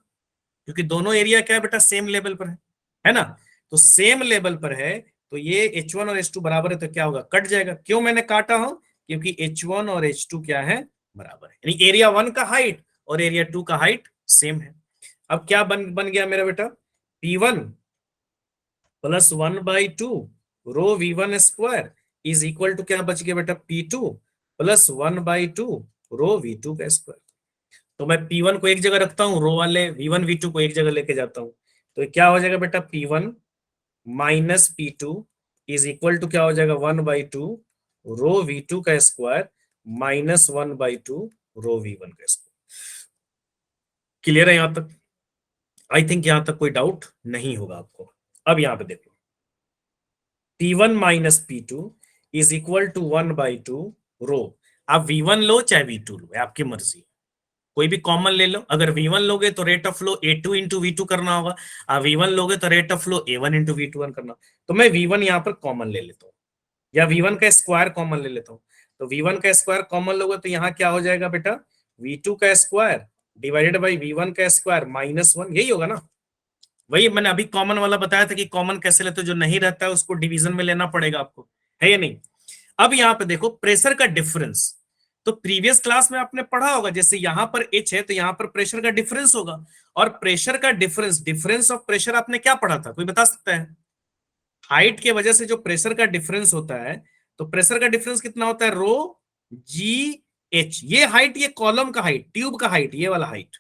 S1: क्योंकि दोनों एरिया क्या है बेटा, सेम लेवल पर है ना। तो सेम लेवल पर है, तो ये H1 और H2 बराबर है, तो क्या होगा, कट जाएगा। क्यों मैंने काटा हूं, क्योंकि H1 और H2 क्या है, बराबर है, यानी एरिया 1 का हाइट और एरिया 2 का हाइट सेम है। अब क्या बन गया मेरा बेटा, P1 plus 1/2 rho V1 square is equal to क्या बच गया बेटा, P2 प्लस 1/2 रो V2 का स्क्वायर। तो मैं P1 को एक जगह रखता हूं, रो वाले V1 V2 को एक जगह लेके जाता हूं, तो ये क्या हो जाएगा बेटा, P1 minus P2 is equal to क्या हो जाएगा, 1/2 रो V2 का स्क्वायर माइनस 1/2 रो V1 का स्क्वायर। क्लियर है यहां तक? आई थिंक यहां तक कोई डाउट नहीं होगा आपको। अब यहां पे देखो, P1 minus P2 is equal to 1/2 rho. आप V1 लो चाहे V2 लो, आपकी मर्जी, कोई भी कॉमन ले लो। अगर V1 लोगे तो rate of flow A2 into V2 करना होगा, आप V1 लोगे तो rate of flow A1 into V2 करना। तो मैं V1 यहां पर कॉमन ले लेता हूं, या V1 का स्क्वायर कॉमन ले लेता हूं। तो V1 का स्क्वायर कॉमन लोगे तो यहाँ क्या हो जाएगा बेटा, V2 का स्क्वायर डिवाइडेड बाई V1 का स्क्वायर माइनस 1, यही होगा ना। वही मैंने अभी कॉमन वाला बताया था कि कॉमन कैसे लेते हो, जो नहीं रहता है उसको डिवीजन में लेना पड़ेगा आपको, है या नहीं। अब यहाँ पे देखो प्रेशर का डिफरेंस, तो प्रीवियस क्लास में आपने पढ़ा होगा, जैसे यहां पर H है तो यहां पर प्रेशर का डिफरेंस होगा, और प्रेशर का डिफरेंस ऑफ प्रेशर आपने क्या पढ़ा था, कोई बता सकता है? हाइट के वजह से जो प्रेशर का डिफरेंस होता है, तो प्रेशर का डिफरेंस कितना होता है, रो जी एच। ये हाइट, ये कॉलम का हाइट, ट्यूब का हाइट, ये वाला हाइट,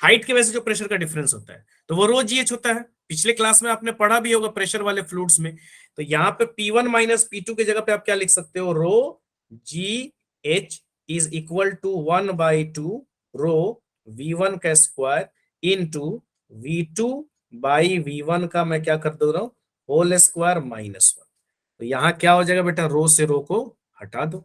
S1: हाइट की वजह से जो प्रेशर का डिफरेंस होता है तो वो रो जी एच होता है। पिछले क्लास में आपने पढ़ा भी होगा प्रेशर वाले फ्लूइड्स में। तो यहाँ पे P1 माइनस P2 की जगह पे आप क्या लिख सकते हो, rho ji H is equal to 1/2 rho V1 का square into V2 by V1 का मैं क्या कर दे रहा हूं, होल स्क्वायर माइनस 1। तो यहाँ क्या हो जाएगा बेटा, रो से रो को हटा दो,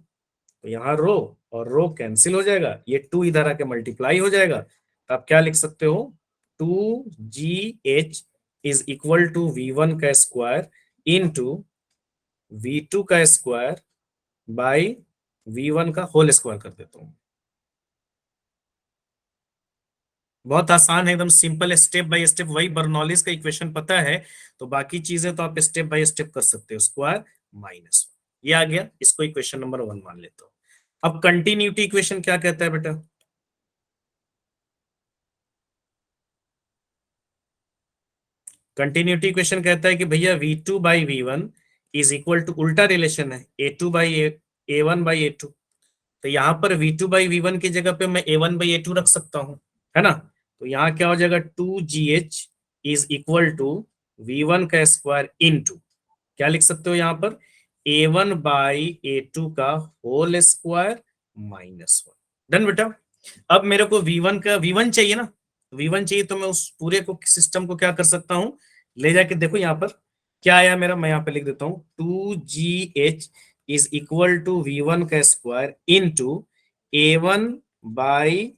S1: तो यहाँ रो और रो कैंसिल हो जाएगा, ये 2 इधर आके मल्टीप्लाई हो जाएगा। तो आप क्या लिख सकते हो, 2GH is equal to V1 का स्क्वायर इंटू V2 का स्क्वायर बाई V1 का होल स्क्वायर कर देता हूं। बहुत आसान है, एकदम सिंपल, स्टेप बाय स्टेप। वही बर्नौलीज का इक्वेशन पता है तो बाकी चीजें तो आप स्टेप बाय स्टेप कर सकते हो। स्क्वायर माइनस 1 ये आ गया, इसको इक्वेशन नंबर 1 मान लेता हूं। अब कंटिन्यूटी इक्वेशन क्या कहता है बेटा, कंटिन्यूटी इक्वेशन कहता है कि भैया V2 by V1 is equal to, उल्टा रिलेशन है, A2 by A1 by A2। तो यहां पर V2 बाई V1 की जगह पे मैं A1 बाई A2 रख सकता हूं, है ना। तो यहाँ क्या हो जाएगा, 2GH is equal to V1 का स्क्वायर इंटू क्या लिख सकते हो यहाँ पर, A1 बाई A2 का होल स्क्वायर माइनस 1। डन बेटा। अब मेरे को V1 चाहिए ना, V1 चाहिए तो मैं उस पूरे को सिस्टम को क्या कर सकता हूं, ले जाके देखो यहाँ पर क्या आया मेरा, मैं यहाँ पे लिख देता हूं 2GH is equal to V1 का स्क्वायर इंटू A1 बाई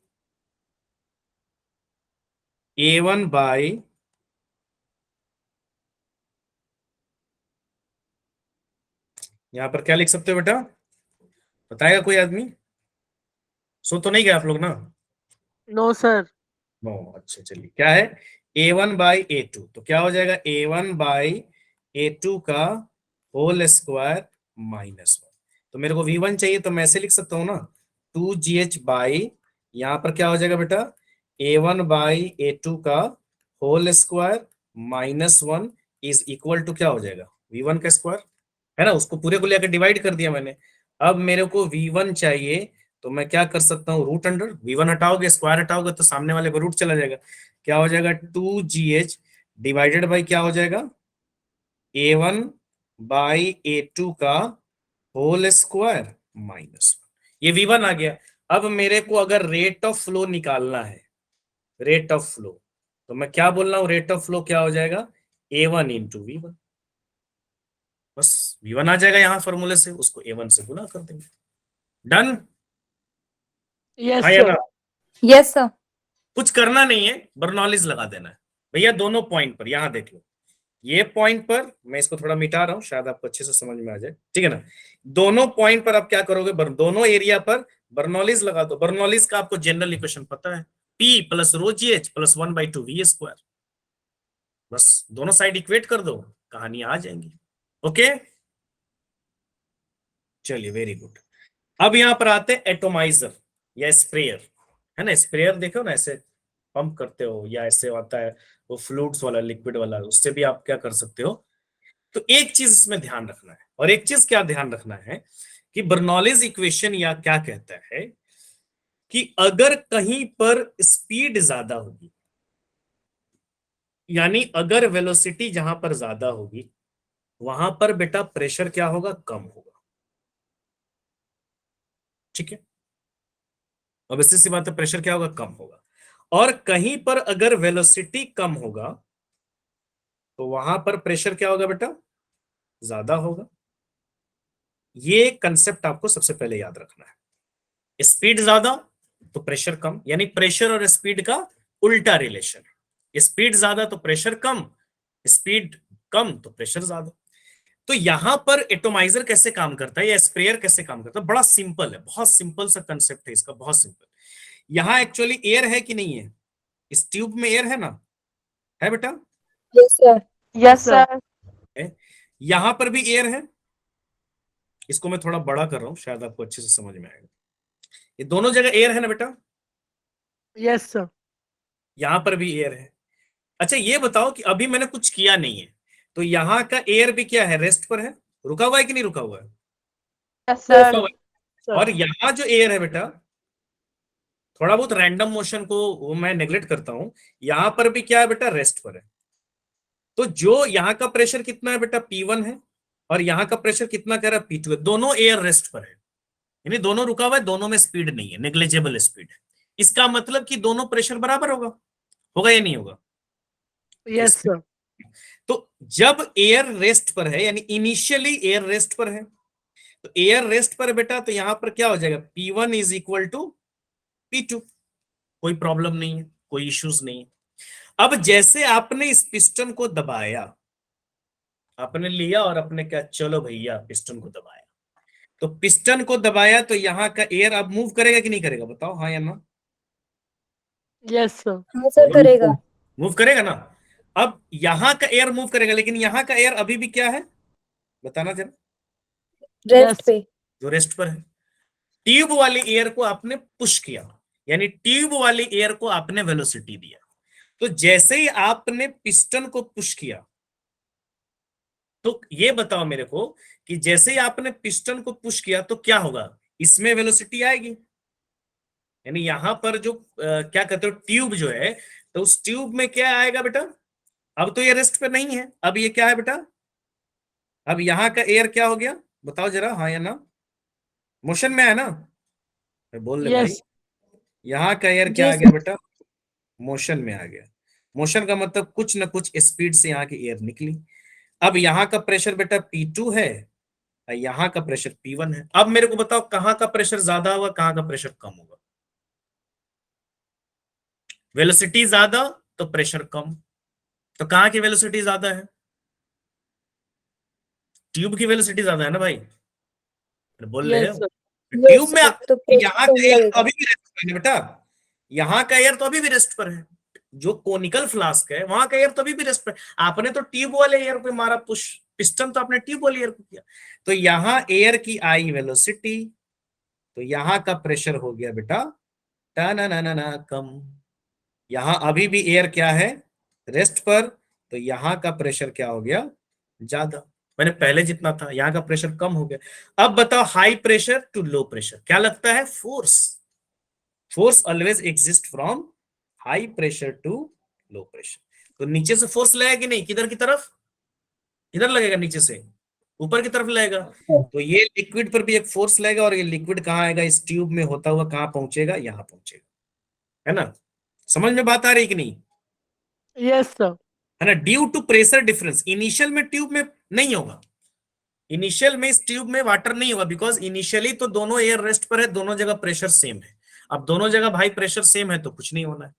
S1: यहां पर क्या लिख सकते हो बेटा, बताएगा कोई आदमी? सो तो नहीं गया आप लोग ना?
S2: No sir.
S1: नो, अच्छा चलिए, क्या है, A1 बाई A2, तो क्या हो जाएगा, A1 बाई A2 का होल स्क्वायर माइनस 1। तो मेरे को V1 चाहिए तो मैं ऐसे लिख सकता हूं ना, 2GH बाई, यहां पर क्या हो जाएगा बेटा, A1 बाई A2 का whole square minus 1 is equal to क्या हो जाएगा, V1 का स्क्वायर, है ना। उसको पूरे को लेकर डिवाइड कर दिया मैंने। अब मेरे को V1 चाहिए तो मैं क्या कर सकता हूँ, रूट अंडर, V1 हटाओगे स्क्वायर हटाओगे तो सामने वाले को रूट चला जाएगा। क्या हो जाएगा, 2GH डिवाइडेड बाई क्या हो जाएगा, A1 बाई A2 का होल स्क्वायर माइनस 1। ये V1 आ गया। अब मेरे को अगर रेट ऑफ फ्लो निकालना है, रेट ऑफ फ्लो, तो मैं क्या बोल रहा हूं, रेट ऑफ फ्लो क्या हो जाएगा, A1 इंटू V1। बस V1 आ जाएगा यहां फॉर्मूले से, उसको A1 से गुना कर देंगे। डन,
S2: यस
S1: हाँ या
S2: सर।
S1: ना।
S3: Yes, sir.
S1: कुछ करना नहीं है, बर्नौलीज लगा देना है भैया दोनों पॉइंट पर। यहां देख लो, ये पॉइंट पर मैं इसको थोड़ा मिटा रहा हूं, शायद आपको अच्छे से समझ में आ जाए, ठीक है ना। दोनों पॉइंट पर आप क्या करोगे, दोनों एरिया पर बर्नौलीज लगा दो। बर्नौलीज का आपको जनरल इक्वेशन पता है, P प्लस रो जी एच प्लस 1/2 V स्क्वायर। बस दोनों साइड इक्वेट कर दो, कहानी आ जाएंगी। ओके चलिए, वेरी गुड। अब यहां पर आते हैं एटोमाइजर। या स्प्रेयर, है ना, स्प्रेयर देखो ना, ऐसे पंप करते हो, या ऐसे आता है वो फ्लूइड्स वाला, लिक्विड वाला, उससे भी आप क्या कर सकते हो। तो एक चीज इसमें ध्यान रखना है, और एक चीज क्या ध्यान रखना है कि बर्नौलीज इक्वेशन या क्या कहता है कि अगर कहीं पर स्पीड ज्यादा होगी, यानी अगर वेलोसिटी जहां पर ज्यादा होगी, वहां पर बेटा प्रेशर क्या होगा, कम होगा। ठीक है, अब इससे सी बात है, प्रेशर क्या होगा, कम होगा। और कहीं पर अगर वेलोसिटी कम होगा तो वहां पर प्रेशर क्या होगा बेटा, ज्यादा होगा। ये कंसेप्ट आपको सबसे पहले याद रखना है। स्पीड ज्यादा तो प्रेशर कम, यानी प्रेशर और स्पीड का उल्टा रिलेशन है। स्पीड ज्यादा तो प्रेशर कम, स्पीड कम तो प्रेशर ज्यादा। तो यहां पर एटोमाइजर कैसे काम करता है या स्प्रेयर कैसे काम करता है, बड़ा सिंपल है, बहुत सिंपल सा कंसेप्ट है इसका, बहुत सिंपल। यहां एक्चुअली एयर है कि नहीं है, इस ट्यूब में एयर है ना, है बेटा,
S3: Yes, sir.
S2: Yes, sir.
S1: है। यहां पर भी एयर है, इसको मैं थोड़ा बड़ा कर रहा हूं, शायद आपको अच्छे से समझ में आएगा। ये दोनों जगह एयर है ना बेटा,
S2: Yes, sir.
S1: यहां पर भी एयर है। अच्छा ये बताओ कि अभी मैंने कुछ किया नहीं है, तो यहाँ का एयर भी क्या है, रेस्ट पर है, रुका हुआ है कि नहीं रुका हुआ है,
S2: Yes,
S3: Yes,
S1: रुका
S2: sir.
S1: हुआ है।
S2: Sir.
S1: और यहाँ जो एयर है बेटा, थोड़ा बहुत रैंडम मोशन को वो मैं नेग्लेक्ट करता हूं, यहां पर भी क्या है बेटा, रेस्ट पर है। तो जो यहाँ का प्रेशर कितना है बेटा, P1 है, और यहाँ का प्रेशर कितना कह रहा है, P2 है। दोनों एयर रेस्ट पर है, यानी दोनों रुका हुआ है, दोनों में स्पीड नहीं है, नेग्लिजिबल स्पीड है। इसका मतलब कि दोनों प्रेशर बराबर होगा, होगा या नहीं होगा।
S2: Yes, sir.
S1: तो जब एयर रेस्ट पर है, यानी इनिशियली एयर रेस्ट पर है, तो एयर रेस्ट पर है बेटा, तो यहां पर क्या हो जाएगा, P1 is equal to P2, कोई प्रॉब्लम नहीं है, कोई इश्यूज नहीं है। अब जैसे आपने इस पिस्टन को दबाया, आपने लिया और अपने क्या, चलो भैया पिस्टन को दबाया, तो पिस्टन को दबाया तो यहाँ का एयर अब मूव करेगा कि नहीं करेगा, बताओ हाँ या ना।
S2: Yes, sir.
S3: हाँ सर, करेगा।
S1: मूव करेगा ना। अब यहाँ का एयर मूव करेगा, लेकिन यहाँ का एयर अभी भी क्या है, बताना जरा,
S3: रेस्ट
S2: Yes.
S3: पे।
S1: जो रेस्ट पर है। ट्यूब वाली एयर को आपने पुश किया, यानी ट्यूब वाली एयर को आपने वेलोसिटी दिया। तो जैसे ही आपने पिस्टन को पुश किया, तो ये बताओ मेरे को कि जैसे ही आपने पिस्टन को पुश किया तो क्या होगा, इसमें वेलोसिटी आएगी, यानी यहां पर जो क्या कहते हो, ट्यूब जो है, तो उस ट्यूब में क्या आएगा बेटा, अब तो ये रेस्ट पे नहीं है, अब ये क्या है बेटा, अब यहाँ का एयर क्या हो गया, बताओ जरा हाँ या ना, मोशन में है ना, बोल ले भाई।
S2: Yes.
S1: यहाँ का एयर क्या
S3: जी
S1: आ गया बेटा, मोशन में आ गया। मोशन का मतलब कुछ ना कुछ स्पीड से यहाँ की एयर निकली। अब यहाँ का प्रेशर बेटा P2 है, और यहाँ का प्रेशर P1 है। अब मेरे को बताओ कहाँ का प्रेशर ज्यादा होगा, कहाँ का प्रेशर कम होगा। वेलोसिटी ज्यादा तो प्रेशर कम, तो कहाँ की वेलोसिटी ज्यादा है, ट्यूब की वेलोसिटी ज्यादा है ना भाई, बोल रहे
S2: Yes,
S1: हो।
S2: sir.
S1: ट्यूब
S3: यस
S1: में
S3: सर, तो प्रेशर
S1: यहाँ
S3: कम
S1: का एयर तो
S3: लगेगा।
S1: अभी भी रेस्ट पर है बेटा, यहाँ का एयर तो अभी भी रेस्ट पर है। जो कोनिकल फ्लास्क है वहां का एयर तो अभी भी रेस्ट पर है। आपने तो ट्यूब वाले एयर पे मारा पुश, पिस्टन तो आपने ट्यूब वाले एयर को किया। तो यहाँ एयर की आई वेलोसिटी, तो यहाँ का प्रेशर हो गया बेटा ना कम। यहाँ अभी भी एयर क्या है, रेस्ट पर, तो यहाँ का प्रेशर क्या हो गया, ज्यादा, मैंने पहले जितना था यहाँ का प्रेशर कम हो गया। अब बताओ high pressure to low pressure क्या लगता है, force. Force always exist from high pressure to low pressure. तो नीचे से फोर्स लगेगा कि नहीं, किधर की तरफ, किधर लगेगा, नीचे से ऊपर की तरफ लगेगा। तो ये लिक्विड पर भी एक फोर्स लगेगा, और ये लिक्विड कहाँ आएगा, इस ट्यूब में होता हुआ कहाँ पहुंचेगा, यहाँ पहुंचेगा, है ना। समझ में बात आ रही कि नहीं,
S2: Yes, sir.
S1: है ना। Due to pressure difference, initial में ट्यूब में नहीं होगा, इनिशियल में इस ट्यूब में वाटर नहीं होगा, बिकॉज इनिशियली तो दोनों एयर रेस्ट पर है, दोनों जगह प्रेशर सेम है। अब दोनों जगह भाई प्रेशर सेम है तो कुछ नहीं होना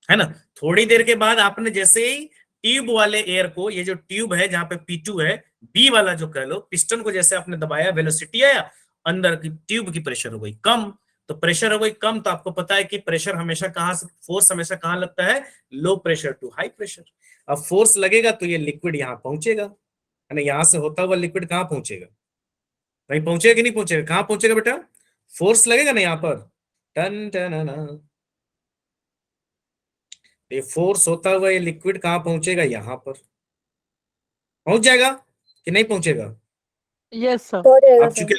S1: है ना। थोड़ी देर के बाद आपने जैसे ही ट्यूब वाले एयर को, ये जो ट्यूब है जहां पे P2 है, बी वाला जो कह लो, पिस्टन को जैसे आपने दबाया, वेलोसिटी आया, अंदर की ट्यूब की प्रेशर हो गई कम। तो प्रेशर हो गई कम, तो आपको पता है कि प्रेशर हमेशा कहां से, फोर्स हमेशा कहां लगता है, low pressure to high pressure. अब फोर्स लगेगा तो ये लिक्विड यहां पहुंचेगा, है ना। यहां से होता हुआ लिक्विड कहां पहुंचेगा, नहीं पहुंचेगा कि नहीं पहुंचेगा, कहां पहुंचेगा बेटा, फोर्स लगेगा ना यहाँ पर, टन टन। ये फोर्स होता हुआ ये लिक्विड कहाँ पहुंचेगा, यहां पर पहुंच जाएगा कि नहीं पहुंचेगा।
S2: Yes, sir.
S3: हो जाएगा
S1: आप
S3: सर।
S1: चूंकि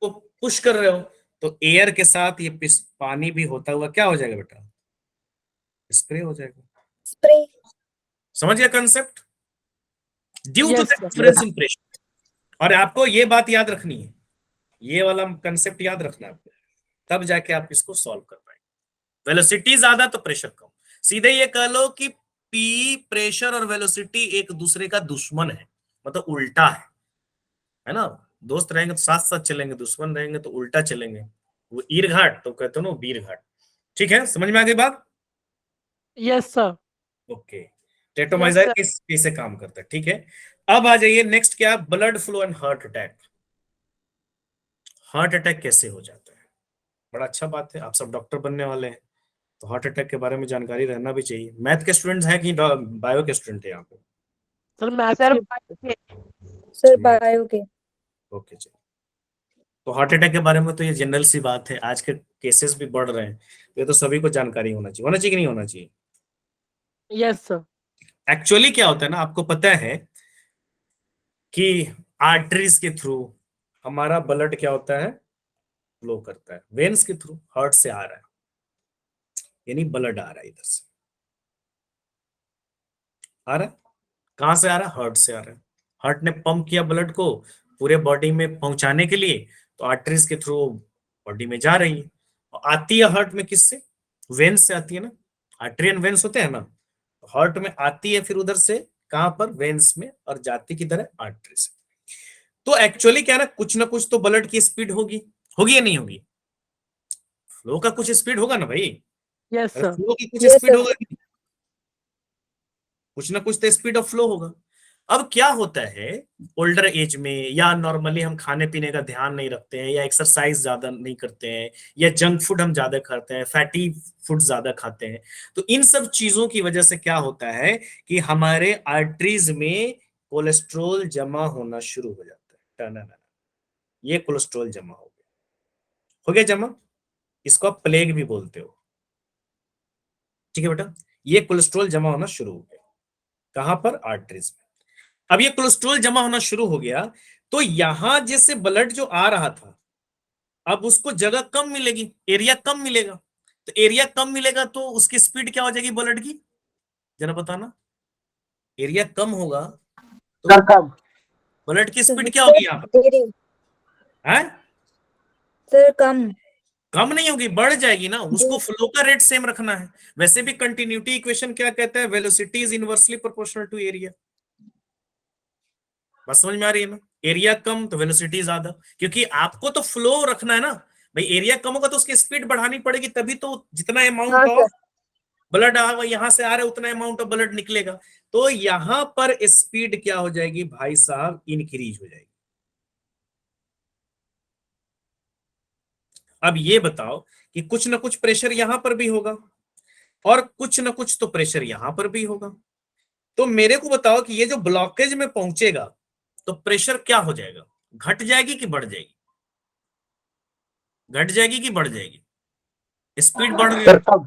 S1: को पुश कर रहे हो तो एयर के साथ ये पानी भी होता हुआ क्या हो जाएगा बेटा, स्प्रे हो जाएगा।
S3: स्प्रे।
S1: समझ गया concept, due to
S2: Yes,
S1: the
S2: sir.
S1: Difference in pressure. और आपको ये बात याद रखनी है, ये वाला कंसेप्ट याद रखना है आपको, तब जाके आप इसको सॉल्व कर पाएंगे। वेलोसिटी ज्यादा तो प्रेशर कम। सीधे ये कह लो कि पी, प्रेशर और वेलोसिटी एक दूसरे का दुश्मन है, मतलब उल्टा है ना। दोस्त रहेंगे तो साथ साथ चलेंगे, दुश्मन रहेंगे तो उल्टा चलेंगे। वो ईर घाट तो कहते हो ना, वीर घाट। ठीक है, समझ में आ गई बात।
S2: Yes, sir.
S1: Okay,
S2: Yes,
S1: टेटोमाइजर
S2: sir.
S1: कैसे काम करता है, ठीक है। अब आ जाइए नेक्स्ट, क्या blood flow and heart attack. Heart attack कैसे हो जाता है, बड़ा अच्छा बात है, आप सब डॉक्टर बनने वाले हैं तो हार्ट अटैक के बारे में जानकारी रहना भी चाहिए। मैथ के स्टूडेंट्स हैं कि बायो के स्टूडेंट है यहाँ पे।
S2: Sir, math.
S3: Sir
S1: math,
S3: bio के।
S1: ओके चलिए। तो हार्ट अटैक के बारे में तो ये जनरल सी बात है, आज के केसेस भी बढ़ रहे हैं, तो ये तो सभी को जानकारी होना चाहिए कि नहीं होना चाहिए।
S2: Yes, sir.
S1: एक्चुअली क्या होता है ना, आपको पता है कि आर्टरीज के थ्रू हमारा ब्लड क्या होता है, फ्लो करता है। वेन्स के थ्रू हार्ट से आ रहा है, यानी ब्लड आ रहा है इधर से, आ रहा है। कहां से आ रहा है, हार्ट से आ रहा है। हार्ट ने पंप किया ब्लड को पूरे बॉडी में पहुंचाने के लिए, तो आर्टरीज के थ्रू बॉडी में जा रही है। और आती है हार्ट में किससे, वेन्स से आती है ना, आर्टरियन वेन्स होते हैं ना, हार्ट में आती है, फिर उधर से कहां पर, वेन्स में, और जाती किधर है, आर्टरी से। तो एक्चुअली क्या ना कुछ तो ब्लड की स्पीड होगी, होगी या नहीं होगी। फ्लो का कुछ स्पीड होगा ना भाई,
S2: Yes, sir.
S1: फ्लो की कुछ
S3: Yes,
S1: स्पीड
S3: sir.
S1: होगा, कुछ ना कुछ तो स्पीड ऑफ फ्लो होगा। अब क्या होता है, ओल्डर एज में या नॉर्मली हम खाने पीने का ध्यान नहीं रखते हैं, या एक्सरसाइज ज्यादा नहीं करते हैं, या जंक फूड हम ज्यादा खाते हैं, फैटी फूड ज्यादा खाते हैं, तो इन सब चीजों की वजह से क्या होता है कि हमारे आर्टरीज में कोलेस्ट्रॉल जमा होना शुरू हो जाता है। टन, ये कोलेस्ट्रॉल जमा हो गया जमा, इसको आप प्लेग भी बोलते हो, ठीक है बेटा। ये कोलेस्ट्रॉल जमा होना शुरू हो गया, कहां पर, आर्टरीज में। अब ये कोलेस्ट्रॉल जमा होना शुरू हो गया, तो यहां जैसे ब्लड जो आ रहा था, अब उसको जगह कम मिलेगी, एरिया कम मिलेगा। तो एरिया कम मिलेगा तो उसकी स्पीड क्या हो जाएगी ब्लड की, जरा बताना। एरिया कम होगा तो
S4: सर कम।
S1: ब्लड की स्पीड क्या
S3: सर
S1: होगी यहाँ पर,
S3: धीरे।
S1: है
S3: सर कम।
S1: कम नहीं होगी, बढ़ जाएगी ना। उसको
S3: धीरे।
S1: फ्लो का रेट सेम रखना है। वैसे भी कंटिन्यूटी इक्वेशन क्या कहता है, velocity is inversely proportional to area. बस समझ में आ रही है ना, एरिया कम तो वेलोसिटी ज्यादा, क्योंकि आपको तो फ्लो रखना है ना भाई। एरिया कम होगा तो उसकी स्पीड बढ़ानी पड़ेगी, तभी तो जितना अमाउंट
S3: हाँ
S1: ऑफ
S3: सर।
S1: ब्लड यहां से आ रहा है उतना अमाउंट ऑफ ब्लड निकलेगा। तो यहां पर स्पीड क्या हो जाएगी भाई साहब, इंक्रीज हो जाएगी। अब ये बताओ कि कुछ ना कुछ प्रेशर यहां पर भी होगा, और कुछ ना कुछ तो प्रेशर यहां पर भी होगा। तो मेरे को बताओ कि ये जो ब्लॉकेज में पहुंचेगा तो प्रेशर क्या हो जाएगा, घट जाएगी कि बढ़ जाएगी, घट जाएगी कि बढ़ जाएगी। स्पीड बढ़ गई,
S4: सर कम।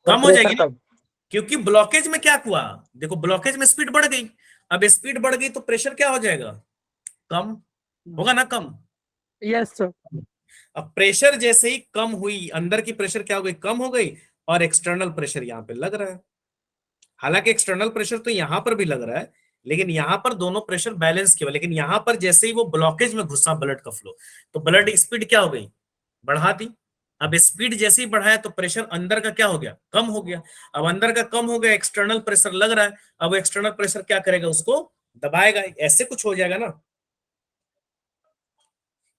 S1: कम हो
S4: प्रेशर
S1: जाएगी ना,
S4: कम।
S1: क्योंकि ब्लॉकेज में क्या हुआ, देखो ब्लॉकेज में स्पीड बढ़ गई। अब स्पीड बढ़ गई तो प्रेशर क्या हो जाएगा, कम होगा ना, कम।
S2: Yes, sir.
S1: अब प्रेशर जैसे ही कम हुई, अंदर की प्रेशर क्या हो गई, कम हो गई, और एक्सटर्नल प्रेशर यहां पे लग रहा है। हालांकि एक्सटर्नल प्रेशर तो यहां पर भी लग रहा है, लेकिन यहां पर दोनों प्रेशर बैलेंस किया, लेकिन यहां पर जैसे ही वो ब्लॉकेज में घुसा ब्लड का फ्लो, तो ब्लड स्पीड क्या हो गई, बढ़ा दी। अब स्पीड जैसे ही बढ़ाया तो प्रेशर अंदर का क्या हो गया, कम हो गया। अब अंदर का कम हो गया, एक्सटर्नल प्रेशर लग रहा है, अब एक्सटर्नल प्रेशर क्या करेगा, उसको दबाएगा, ऐसे कुछ हो जाएगा ना।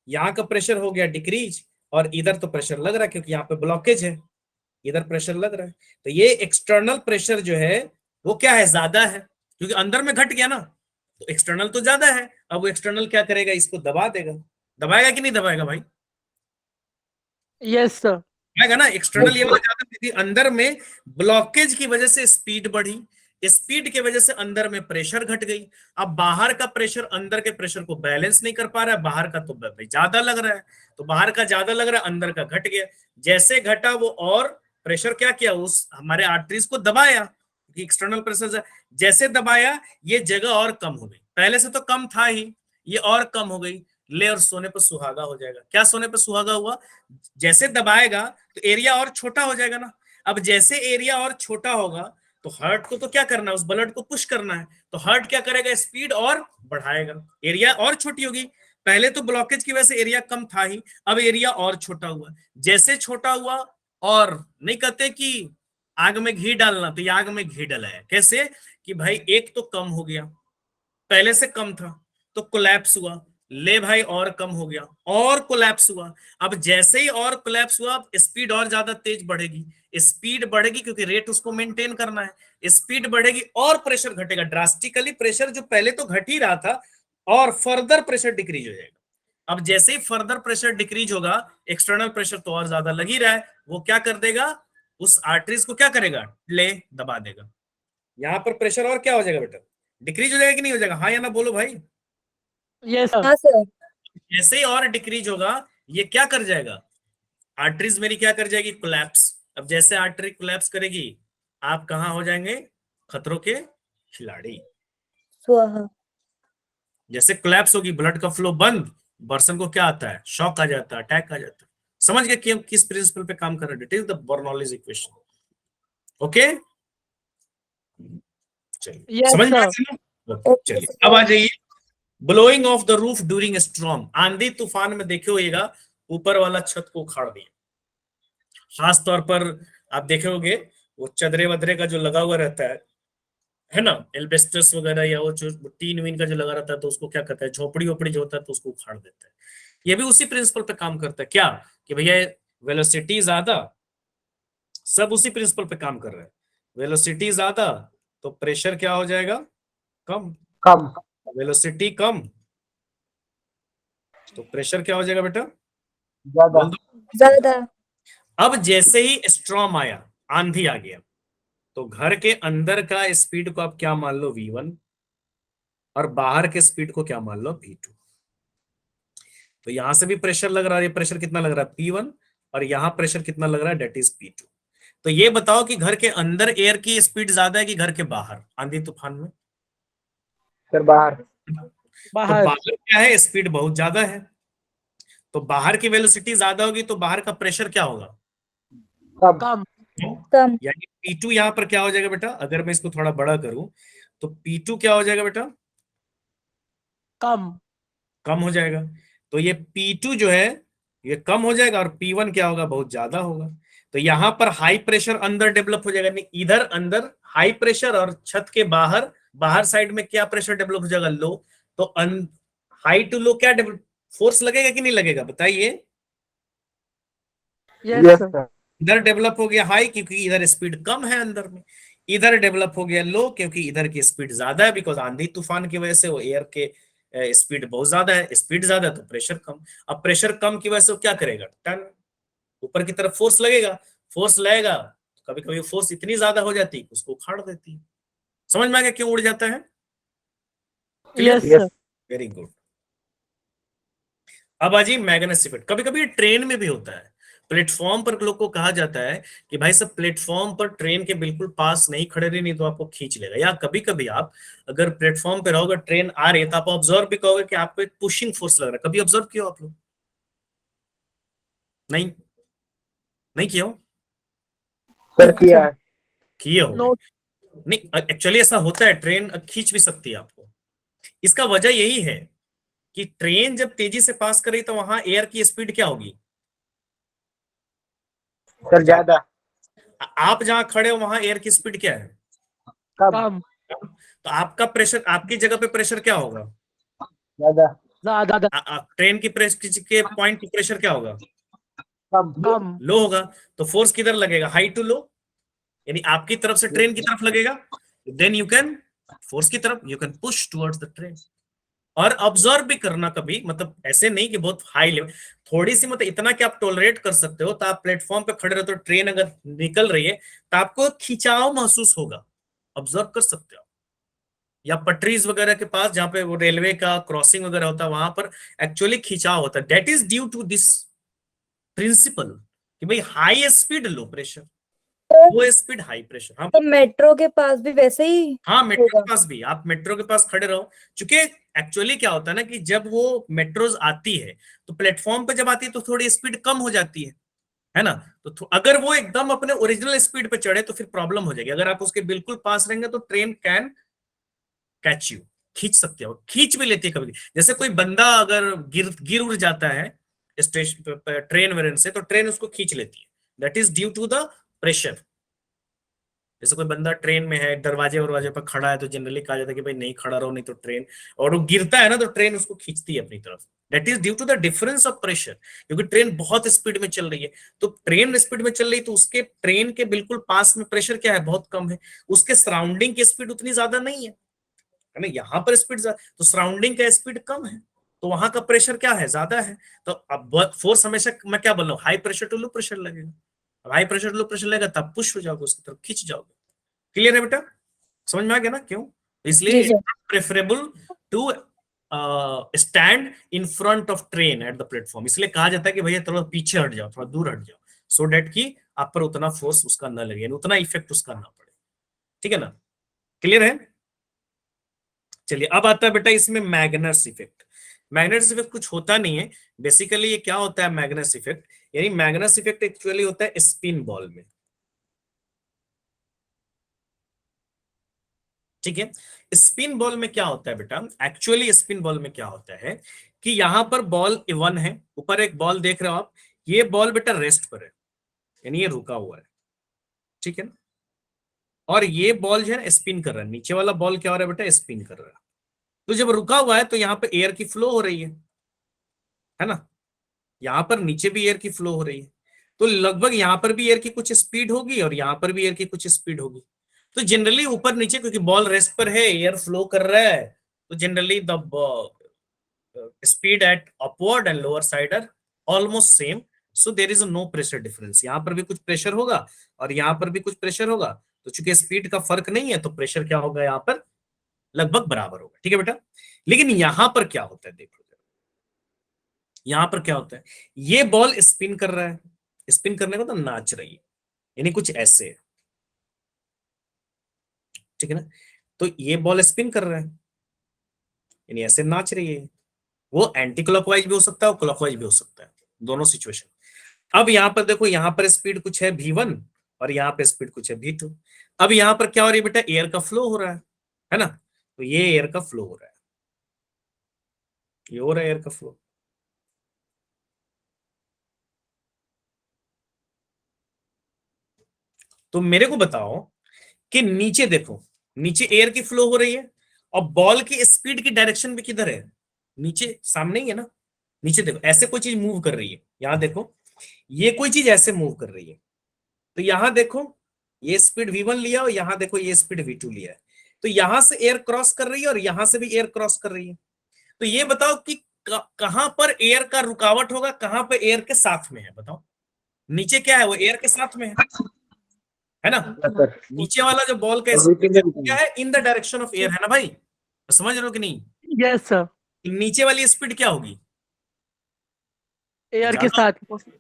S1: यहाँ का प्रेशर हो गया डिक्रीज, और इधर तो प्रेशर लग रहा है क्योंकि यहाँ पे ब्लॉकेज है, इधर प्रेशर लग रहा है। तो ये एक्सटर्नल प्रेशर जो है वो क्या है, ज्यादा है, क्योंकि अंदर में घट गया ना, तो एक्सटर्नल तो ज्यादा है। अब वो एक्सटर्नल क्या करेगा, इसको दबा देगा। दबाएगा कि नहीं दबाएगा भाई,
S2: Yes, sir.
S1: आएगा ना। एक्सटर्नल ये वाला ज्यादा, क्योंकि अंदर में ब्लॉकेज की वजह से स्पीड बढ़ी, स्पीड की वजह से अंदर में प्रेशर घट गई। अब बाहर का प्रेशर अंदर के प्रेशर को बैलेंस नहीं कर पा रहा है, बाहर का तो भाई ज्यादा लग रहा है, तो बाहर का ज्यादा लग रहा है, अंदर का घट गया। जैसे घटा वो और प्रेशर क्या किया, उस हमारे आर्टरीज को दबाया, एक्सटर्नल प्रेशर जैसे दबाया ये जगह और कम हो गई, पहले से तो कम था ही, ये और कम हो गई। ले और सोने पर सुहागा हो जाएगा। क्या सोने पर सुहागा हुआ, जैसे दबाएगा तो एरिया और छोटा हो जाएगा ना। अब जैसे एरिया और छोटा होगा तो हार्ट को तो क्या करना है, उस ब्लड को पुश करना है, तो हार्ट क्या करेगा, स्पीड और बढ़ाएगा, एरिया और छोटी होगी। पहले तो ब्लॉकेज की वजह से एरिया कम था ही, अब एरिया और छोटा हुआ। जैसे छोटा हुआ, और नहीं कहते कि आग में घी डालना, तो ये आग में घी डलाया। कैसे कि भाई एक तो कम हो गया, पहले से कम था तो कोलैप्स हुआ, ले भाई और कम हो गया और कोलैप्स हुआ। अब जैसे ही और कोलैप्स हुआ स्पीड और ज्यादा तेज बढ़ेगी, स्पीड बढ़ेगी क्योंकि रेट उसको मेंटेन करना है, स्पीड बढ़ेगी और प्रेशर घटेगा ड्रास्टिकली। प्रेशर जो पहले तो घट ही रहा था और फर्दर प्रेशर डिक्रीज हो जाएगा। अब जैसे ही फर्दर प्रेशर डिक्रीज होगा, एक्सटर्नल प्रेशर तो और ज्यादा लग ही रहा है, वो क्या कर देगा, उस आर्टरीज को क्या करेगा, ले दबा देगा। यहां पर प्रेशर और क्या हो जाएगा बेटा, डिक्रीज हो जाएगा कि नहीं हो जाएगा, हाँ या ना बोलो भाई।
S2: Yes, sir.
S3: हाँ सर।
S1: जैसे ही और डिक्रीज होगा ये क्या कर जाएगा, आर्टरीज मेरी क्या कर जाएगी, कोलैप्स। अब जैसे आर्टरी कोलैप्स करेगी, आप कहां हो जाएंगे, खतरों के खिलाड़ी।
S3: स्वाहा।
S1: जैसे कोलैप्स होगी, ब्लड का फ्लो बंद, पर्सन को क्या आता है, शॉक आ जाता है, अटैक आ जाता है। समझ गए कि हम किस प्रिंसिपल पे काम कर रहे हैं, it is the Bernoulli's equation. Okay, चलिए
S2: Yes,
S1: समझ में आ
S2: sir.
S1: गया ना?
S3: ओके
S1: चलिए
S3: सर।
S1: अब आ जाइए, blowing of the roof during storm. आंधी तूफान में देखे होइएगा ऊपर वाला छत को उखाड़ दिया। खास तौर पर आप देखे होंगे वो चदरे वदरे का जो लगा हुआ रहता है ना, एल्बेस्टस वगैरह, या वो जो टीन वीन का जो लगा रहता है, तो उसको क्या कहता है, झोपड़ी वोपड़ी जो होता है तो उसको उखाड़ देता है। ये भी उसी प्रिंसिपल पे काम करता है, क्या कि भैया वेलोसिटी ज्यादा, सब उसी प्रिंसिपल पे काम कर रहे हैं। वेलोसिटी ज्यादा तो प्रेशर क्या हो जाएगा, कम।
S4: कम।
S1: वेलोसिटी कम तो प्रेशर क्या हो जाएगा बेटा,
S4: ज्यादा।
S1: बोल दो।
S3: ज्यादा।
S1: अब जैसे ही स्ट्रॉम आया, आंधी आ गया, तो घर के अंदर का स्पीड को आप क्या मान लो, v1, और बाहर के स्पीड को क्या मान लो, v2। तो यहां से भी प्रेशर लग रहा है, ये प्रेशर कितना लग रहा है, p1, और यहां प्रेशर कितना लग रहा है, डेट इज p2। तो ये बताओ कि घर के अंदर एयर की स्पीड ज्यादा है कि घर के बाहर आंधी तूफान में।
S4: सर बाहर।
S1: तो
S2: बाहर.
S1: बाहर क्या है, स्पीड बहुत ज्यादा है, तो बाहर की वेलोसिटी ज्यादा होगी तो बाहर का प्रेशर क्या होगा,
S4: कम।
S2: कम.
S3: कम।
S1: यानी P2 यहां पर क्या हो जाएगा बेटा, अगर मैं इसको थोड़ा बड़ा करूं तो P2 क्या हो जाएगा बेटा,
S2: कम.
S1: कम हो जाएगा। तो ये P2 जो है ये कम हो जाएगा, और P1 क्या होगा, बहुत ज्यादा होगा। तो यहां पर हाई प्रेशर अंदर डेवलप हो जाएगा, नहीं इधर अंदर हाई प्रेशर, और छत के बाहर, बाहर साइड में क्या प्रेशर डेवलप हो जाएगा, लो। तो हाई टू लो क्या फोर्स लगेगा कि नहीं लगेगा, बताइए।
S2: Yes,
S4: yes
S2: sir.
S4: सर।
S1: इधर डेवलप हो गया हाई क्योंकि इधर स्पीड कम है अंदर में, इधर डेवलप हो गया लो क्योंकि इधर की स्पीड ज्यादा है, बिकॉज आंधी तूफान की वजह से वो एयर के स्पीड बहुत ज्यादा है, स्पीड ज्यादा तो प्रेशर कम। अब प्रेशर कम की वजह से वो क्या करेगा, टन ऊपर की तरफ फोर्स लगेगा, फोर्स लगेगा, कभी कभी फोर्स इतनी ज्यादा हो जाती है उसको उखाड़ देती है। समझ में आ गया क्यों उड़ जाता है,
S2: Yes,
S4: yes.
S2: sir.
S1: Very good. अब आजी मैग्नेस इफेक्ट, कभी कभी ट्रेन में भी होता है। प्लेटफॉर्म पर लोग को कहा जाता है कि भाई सब प्लेटफॉर्म पर ट्रेन के बिल्कुल पास नहीं खड़े रहे, नहीं तो आपको खींच लेगा। या कभी कभी आप अगर प्लेटफॉर्म पे रहोगे, ट्रेन आ रही है, तो आप ऑब्जर्व भी कहोगे कि आपको एक पुशिंग फोर्स लग रहा है। कभी ऑब्जर्व किया आप लोग, नहीं नहीं किया हो?
S4: सर किया है।
S1: किए हो?
S2: No.
S1: नहीं, एक्चुअली ऐसा होता है, ट्रेन खींच भी सकती है आपको। इसका वजह यही है कि ट्रेन जब तेजी से पास कर रही तो वहां एयर की स्पीड क्या होगी,
S4: सर ज्यादा।
S1: आप जहां खड़े हो वहां एयर की स्पीड क्या है,
S4: कम।
S2: कम.
S1: तो आपका प्रेशर, आपकी जगह पे प्रेशर क्या होगा,
S4: ज्यादा।
S2: ज्यादा.
S1: ट्रेन की प्रेस के पॉइंट पे प्रेशर क्या होगा,
S4: कम।
S2: कम.
S1: लो होगा। तो फोर्स किधर लगेगा, हाई टू लो, यानी आपकी तरफ से ट्रेन की तरफ लगेगा। देन यू कैन फोर्स की तरफ, you can push towards the train. और ऑब्जर्व भी करना कभी, मतलब ऐसे नहीं कि बहुत हाई लेवल, थोड़ी सी, मतलब इतना कि आप टॉलरेट कर सकते हो। तो आप प्लेटफॉर्म पे खड़े रहते हो, ट्रेन अगर निकल रही है तो आपको खिंचाव महसूस होगा, ऑब्जर्व कर सकते हो, या पटरीज वगैरह के पास जहां पे वो रेलवे का क्रॉसिंग वगैरह होता है वहां पर एक्चुअली खिंचाव होता है। That is due to this principle कि भाई high speed low pressure, low speed high pressure. हाँ
S3: तो मेट्रो के पास भी वैसे ही
S1: हाँ, मेट्रो के
S3: होगा।
S1: पास भी, आप मेट्रो के पास खड़े रहो, क्योंकि एक्चुअली क्या होता है ना कि जब वो मेट्रोज आती है तो प्लेटफॉर्म पे जब आती है तो थोड़ी स्पीड कम हो जाती है ना। तो अगर वो एकदम अपने ओरिजिनल स्पीड पे चढ़े तो फिर प्रॉब्लम हो जाएगी। अगर आप उसके बिल्कुल पास रहेंगे तो ट्रेन कैन कैच यू, खींच सकते हो, खींच भी लेती है कभी। जैसे कोई बंदा अगर गिर गिर उड़ जाता है स्टेशन ट्रेन वेरेन से, तो ट्रेन उसको खींच लेती है। That is due to the pressure. जैसे कोई बंदा ट्रेन में है, दरवाजे वरवाजे पर खड़ा है, तो जनरली कहा जाता है कि भाई नहीं खड़ा रहो, नहीं तो ट्रेन, और वो गिरता है ना तो ट्रेन उसको खींचती है अपनी तरफ। That is due to the difference of pressure, क्योंकि ट्रेन बहुत स्पीड में चल रही है। तो ट्रेन स्पीड में चल रही है तो उसके ट्रेन के बिल्कुल पास में प्रेशर क्या है, बहुत कम है। उसके सराउंडिंग की स्पीड उतनी ज्यादा नहीं है ना। यहाँ पर स्पीड तो सराउंडिंग का स्पीड कम है, तो वहां का प्रेशर क्या है, ज्यादा है। तो अब फोर्स हमेशा, मैं क्या बोल रहा हूँ, high pressure to low pressure लगेगा। अब high pressure to low pressure लगेगा तब पुश हो जाओगे उसकी तरफ, खींच जाओगे। क्लियर है बेटा, समझ में आ गया ना क्यों? इसलिए
S3: जी sir.
S1: Preferable to stand in front of train at the platform. इसलिए कहा जाता है कि भैया थोड़ा पीछे हट जाओ, थोड़ा दूर हट जाओ, सो डेट कि आप पर उतना फोर्स उसका ना लगे, उतना इफेक्ट उसका ना पड़े। ठीक है ना, क्लियर है? चलिए अब आता है बेटा इसमें मैग्नस इफेक्ट। मैग्नस इफेक्ट कुछ होता नहीं है, बेसिकली ये क्या होता है मैग्नस इफेक्ट, यानी मैग्नस इफेक्ट एक्चुअली होता है स्पिन बॉल में। ठीक है, स्पिन बॉल में क्या होता है बेटा, एक्चुअली स्पिन बॉल में क्या होता है कि यहां पर बॉल वन है, ऊपर एक बॉल देख रहे हो आप, ये बॉल बेटा रेस्ट पर है, यानी ये रुका हुआ है। ठीक है ना, और ये बॉल जो है ना स्पिन कर रहा है, नीचे वाला बॉल क्या हो रहा है बेटा, स्पिन कर रहा है। तो जब रुका हुआ है तो यहाँ पे एयर की फ्लो हो रही है ना, यहाँ पर नीचे भी एयर की फ्लो हो रही है, तो लगभग यहाँ पर भी एयर की कुछ स्पीड होगी और यहाँ पर भी एयर की कुछ स्पीड होगी। तो जनरली ऊपर नीचे, क्योंकि बॉल रेस्ट पर है, एयर फ्लो कर रहा है, तो generally the speed at upward and lower side are almost same, so there is no pressure difference. यहाँ पर भी कुछ प्रेशर होगा और यहाँ पर भी कुछ प्रेशर होगा, तो चूंकि स्पीड का फर्क नहीं है तो प्रेशर क्या होगा, यहाँ पर लगभग बराबर होगा। ठीक है बेटा, लेकिन यहां पर क्या होता है देखो, यहां पर क्या होता है, ये बॉल स्पिन कर रहा है, स्पिन करने को तो नाच रही है, यानी कुछ ऐसे है। ठीक है ना, तो ये बॉल स्पिन कर रहा है यानी ऐसे नाच रही है। वो एंटी क्लॉकवाइज भी हो सकता है और क्लॉकवाइज भी हो सकता है, दोनों सिचुएशन। अब यहां पर देखो, यहां पर स्पीड कुछ है v1 और यहां पे स्पीड कुछ है v2। अब यहां पर क्या हो रही है बेटा, एयर का फ्लो हो रहा है ना, तो ये एयर का फ्लो हो रहा है, ये हो रहा है एयर का फ्लो। तो मेरे को बताओ कि नीचे देखो, नीचे एयर की फ्लो हो रही है और बॉल की स्पीड की डायरेक्शन भी किधर है, नीचे, सामने ही है ना। नीचे देखो ऐसे कोई चीज मूव कर रही है, यहां देखो ये कोई चीज ऐसे मूव कर रही है, तो यहां देखो ये स्पीड v1 लिया और यहां देखो ये स्पीड v2 लिया है, तो यहां से एयर क्रॉस कर रही है और यहां से भी एयर क्रॉस कर रही है। तो ये बताओ कि कहां पर एयर का रुकावट होगा, कहां पर एयर के साथ में है, बताओ। नीचे क्या है, वो एयर के साथ में है ना।
S4: सर
S1: नीचे वाला जो बॉल का स्पीड है वो क्या है, in the direction of air, है ना भाई, तो समझ रहे हो कि नहीं।
S2: Yes sir.
S1: नीचे वाली स्पीड क्या होगी,
S2: एयर के
S1: ज्यादा,
S2: साथ।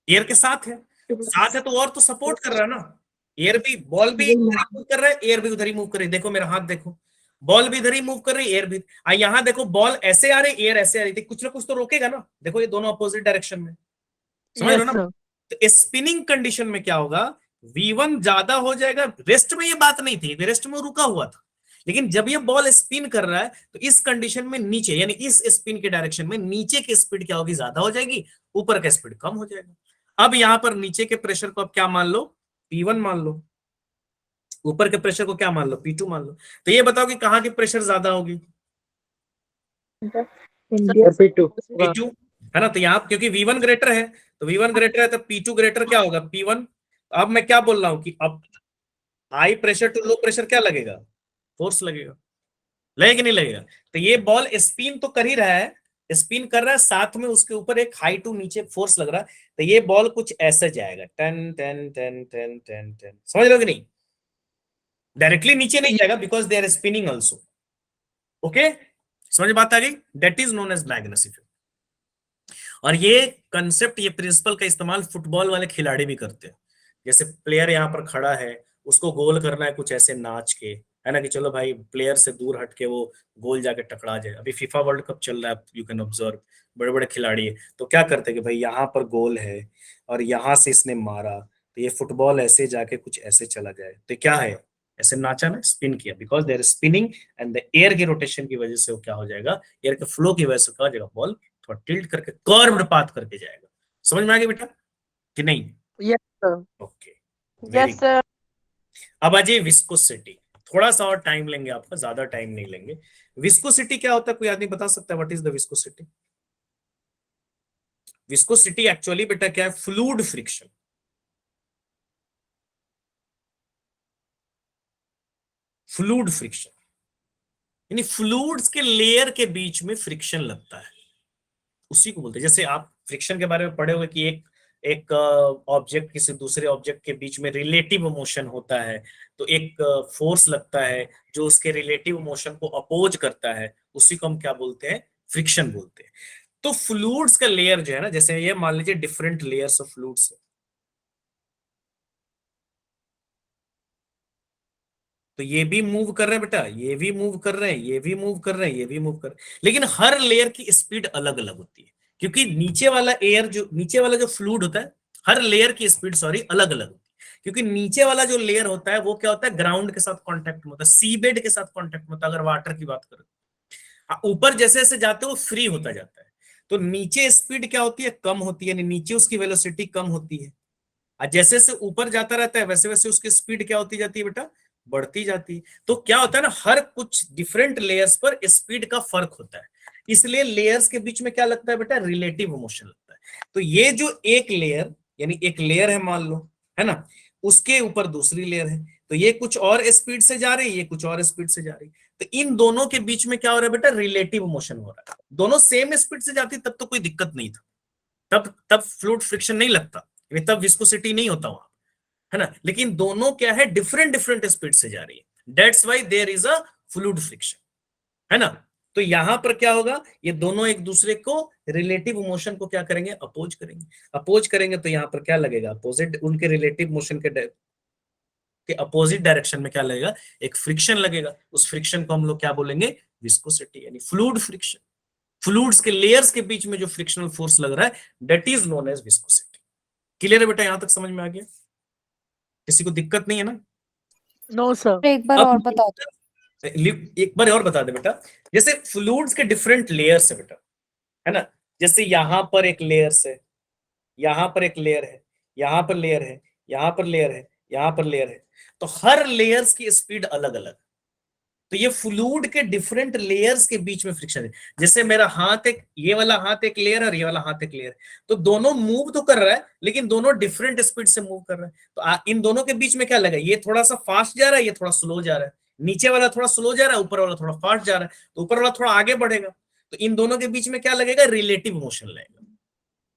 S1: एयर के साथ है, साथ है तो और तो सपोर्ट कर रहा है ना। एयर भी, बॉल भी मूव कर रहा है, एयर भी उधर ही मूव कर रही है। देखो मेरा हाथ देखो, बॉल भी इधर ही मूव कर रही है, एयर भी। यहाँ देखो बॉल ऐसे आ रही, एयर ऐसे आ रही थी, कुछ ना कुछ तो रोकेगा ना। देखो ये दोनों अपोजिट डायरेक्शन में, समझ रहे हो
S2: यस
S1: ना।
S2: सर।
S1: तो स्पिनिंग कंडीशन में क्या होगा, v1 ज्यादा हो जाएगा। रेस्ट में ये बात नहीं थी, रेस्ट में रुका हुआ था, लेकिन जब ये बॉल स्पिन कर रहा है तो इस कंडीशन में नीचे, यानी इस स्पिन के डायरेक्शन में नीचे की स्पीड क्या होगी, ज्यादा हो जाएगी, ऊपर का स्पीड कम हो जाएगा। अब यहां पर नीचे के प्रेशर को अब क्या मान लो, p1 मान लो, ऊपर के प्रेशर को क्या मान लो, p2 मान लो। तो ये बताओ कि कहां की प्रेशर ज्यादा होगी,
S4: P2
S1: p2, है ना। तो यहाँ क्योंकि v1 ग्रेटर है, तो v1 ग्रेटर है तो p2 ग्रेटर क्या होगा, p1। अब मैं क्या बोल रहा हूं कि अब high pressure to low pressure क्या लगेगा, फोर्स लगेगा, लगेगा कि नहीं लगेगा। तो ये बॉल स्पिन तो कर ही रहा है, स्पिन कर रहा है, साथ में उसके ऊपर एक हाई टू नीचे फोर्स लग रहा है, तो ये बॉल कुछ ऐसे जाएगा, ten ten ten ten ten ten, समझ रहे हो कि नहीं। डायरेक्टली नीचे नहीं जाएगा because they are spinning also. Okay, समझ बात आ गई? That is known as diagonal effect. और ये कंसेप्ट, ये प्रिंसिपल का इस्तेमाल फुटबॉल वाले खिलाड़ी भी करते हैं। जैसे प्लेयर यहाँ पर खड़ा है, उसको गोल करना है कुछ ऐसे नाच के, है ना, कि चलो भाई प्लेयर से दूर हट के वो गोल जाके टकरा जाए। अभी फीफा वर्ल्ड कप चल रहा है, यू कैन ऑब्जर्व, बड़े बड़े खिलाड़ी है तो क्या करते हैं कि भाई यहाँ पर गोल है और यहाँ से इसने मारा तो ये फुटबॉल ऐसे जाके कुछ ऐसे चला जाए, तो क्या है, ऐसे नाचा ना, स्पिन किया, because they're spinning and the air की रोटेशन की वजह से वो क्या हो जाएगा, एयर के फ्लो की वजह से क्या हो जाएगा, बॉल थोड़ा टिल्ट करके कर्व्ड पाथ करके जाएगा। समझ में आ गया बेटा कि नहीं?
S2: Yes, sir.
S1: Okay, very
S2: Yes, sir.
S1: अब आ जाइए विस्कोसिटी। थोड़ा सा और टाइम लेंगे आपका, ज्यादा टाइम नहीं लेंगे। विस्कोसिटी क्या होता है, कोई आदमी बता सकता है what is the viscosity? Viscosity actually बेटा क्या है, फ्लूइड फ्रिक्शन। फ्लूइड फ्रिक्शन यानी फ्लूइड्स के लेयर के बीच में फ्रिक्शन लगता है, उसी को बोलते हैं। जैसे आप फ्रिक्शन के बारे में पढ़े हुए कि एक एक ऑब्जेक्ट किसी दूसरे ऑब्जेक्ट के बीच में रिलेटिव मोशन होता है, तो एक फोर्स लगता है जो उसके रिलेटिव मोशन को अपोज करता है, उसी को हम क्या बोलते हैं, फ्रिक्शन बोलते हैं। तो फ्लूइड्स का लेयर जो है ना, जैसे ये मान लीजिए डिफरेंट लेयर्स ऑफ फ्लूइड्स, तो ये भी मूव कर रहे हैं बेटा, ये भी मूव कर रहे हैं, ये भी मूव कर रहे हैं, ये भी मूव कर रहे हैं, लेकिन हर लेयर की स्पीड अलग अलग होती है, क्योंकि नीचे वाला एयर जो नीचे वाला जो फ्लूइड होता है, हर लेयर की स्पीड सॉरी अलग अलग होती है, क्योंकि नीचे वाला जो लेयर होता है वो क्या होता है, ग्राउंड के साथ कांटेक्ट में होता है, सी बेड के साथ कांटेक्ट में होता है, अगर वाटर की बात करें। ऊपर जैसे जैसे जाते हो फ्री होता जाता है, तो नीचे स्पीड क्या होती है, कम होती है, यानी नीचे उसकी वेलोसिटी कम होती है, और जैसे जैसे ऊपर जाता रहता है वैसे वैसे उसकी स्पीड क्या होती जाती है बेटा, बढ़ती जाती है। तो क्या होता है ना, हर कुछ डिफरेंट लेयर्स पर स्पीड का फर्क होता है, इसलिए लेयर्स के बीच में क्या लगता है बेटा, रिलेटिव मोशन लगता है। तो ये जो एक लेयर, यानी एक लेयर है मान लो, है ना, उसके ऊपर दूसरी लेयर है, तो ये कुछ और स्पीड से जा रही है, ये कुछ और स्पीड से जा रही है, तो इन दोनों के बीच में क्या हो रहा है बेटा, रिलेटिव मोशन हो रहा है। दोनों सेम स्पीड से जाती तब तो कोई दिक्कत नहीं था, तब फ्लूइड फ्रिक्शन नहीं लगता, तब विस्कोसिटी नहीं होता वहां, है ना, लेकिन दोनों क्या है, डिफरेंट डिफरेंट स्पीड से जा रही है, that's why there is a fluid friction, है ना। तो यहां पर क्या होगा, ये दोनों एक दूसरे को रिलेटिव मोशन को क्या करेंगे, अपोज करेंगे। अपोज करेंगे तो यहां पर क्या लगेगा, अपोजिट उनके रिलेटिव मोशन के अपोजिट डायरेक्शन में क्या लगेगा, एक फ्रिक्शन लगेगा, उस फ्रिक्शन को हम लोग क्या बोलेंगे, विस्कोसिटी, यानी फ्लूइड फ्रिक्शन। फ्लूइड्स के लेयर्स के बीच में जो फ्रिक्शनल फोर्स लग रहा है, that is known as viscosity. Clear है बेटा, यहां तक समझ में आ गया, किसी को दिक्कत नहीं है ना?
S2: No, sir.
S3: एक बार
S1: अब
S3: और बता दो।
S1: एक बार और बता दे बेटा, जैसे फ्लूइड्स के डिफरेंट लेयर्स है बेटा, है ना, जैसे यहां पर एक लेयर है, यहां पर एक लेयर है, यहां पर लेयर है, यहां पर लेयर है, यहां पर लेयर है, तो हर लेयर्स की स्पीड अलग अलग, तो ये फ्लूइड के डिफरेंट लेयर्स के बीच में फ्रिक्शन है। जैसे मेरा हाथ एक, ये वाला हाथ एक लेयर और ये वाला हाथ एक लेयर, तो दोनों मूव तो कर रहा है लेकिन दोनों डिफरेंट स्पीड से मूव कर रहा है, तो इन दोनों के बीच में क्या लगा, ये थोड़ा सा फास्ट जा रहा है, ये थोड़ा स्लो जा रहा है, नीचे वाला थोड़ा स्लो जा रहा है, ऊपर वाला थोड़ा फास्ट जा रहा है, तो ऊपर वाला थोड़ा आगे बढ़ेगा, तो इन दोनों के बीच में क्या लगेगा, रिलेटिव मोशन लगेगा,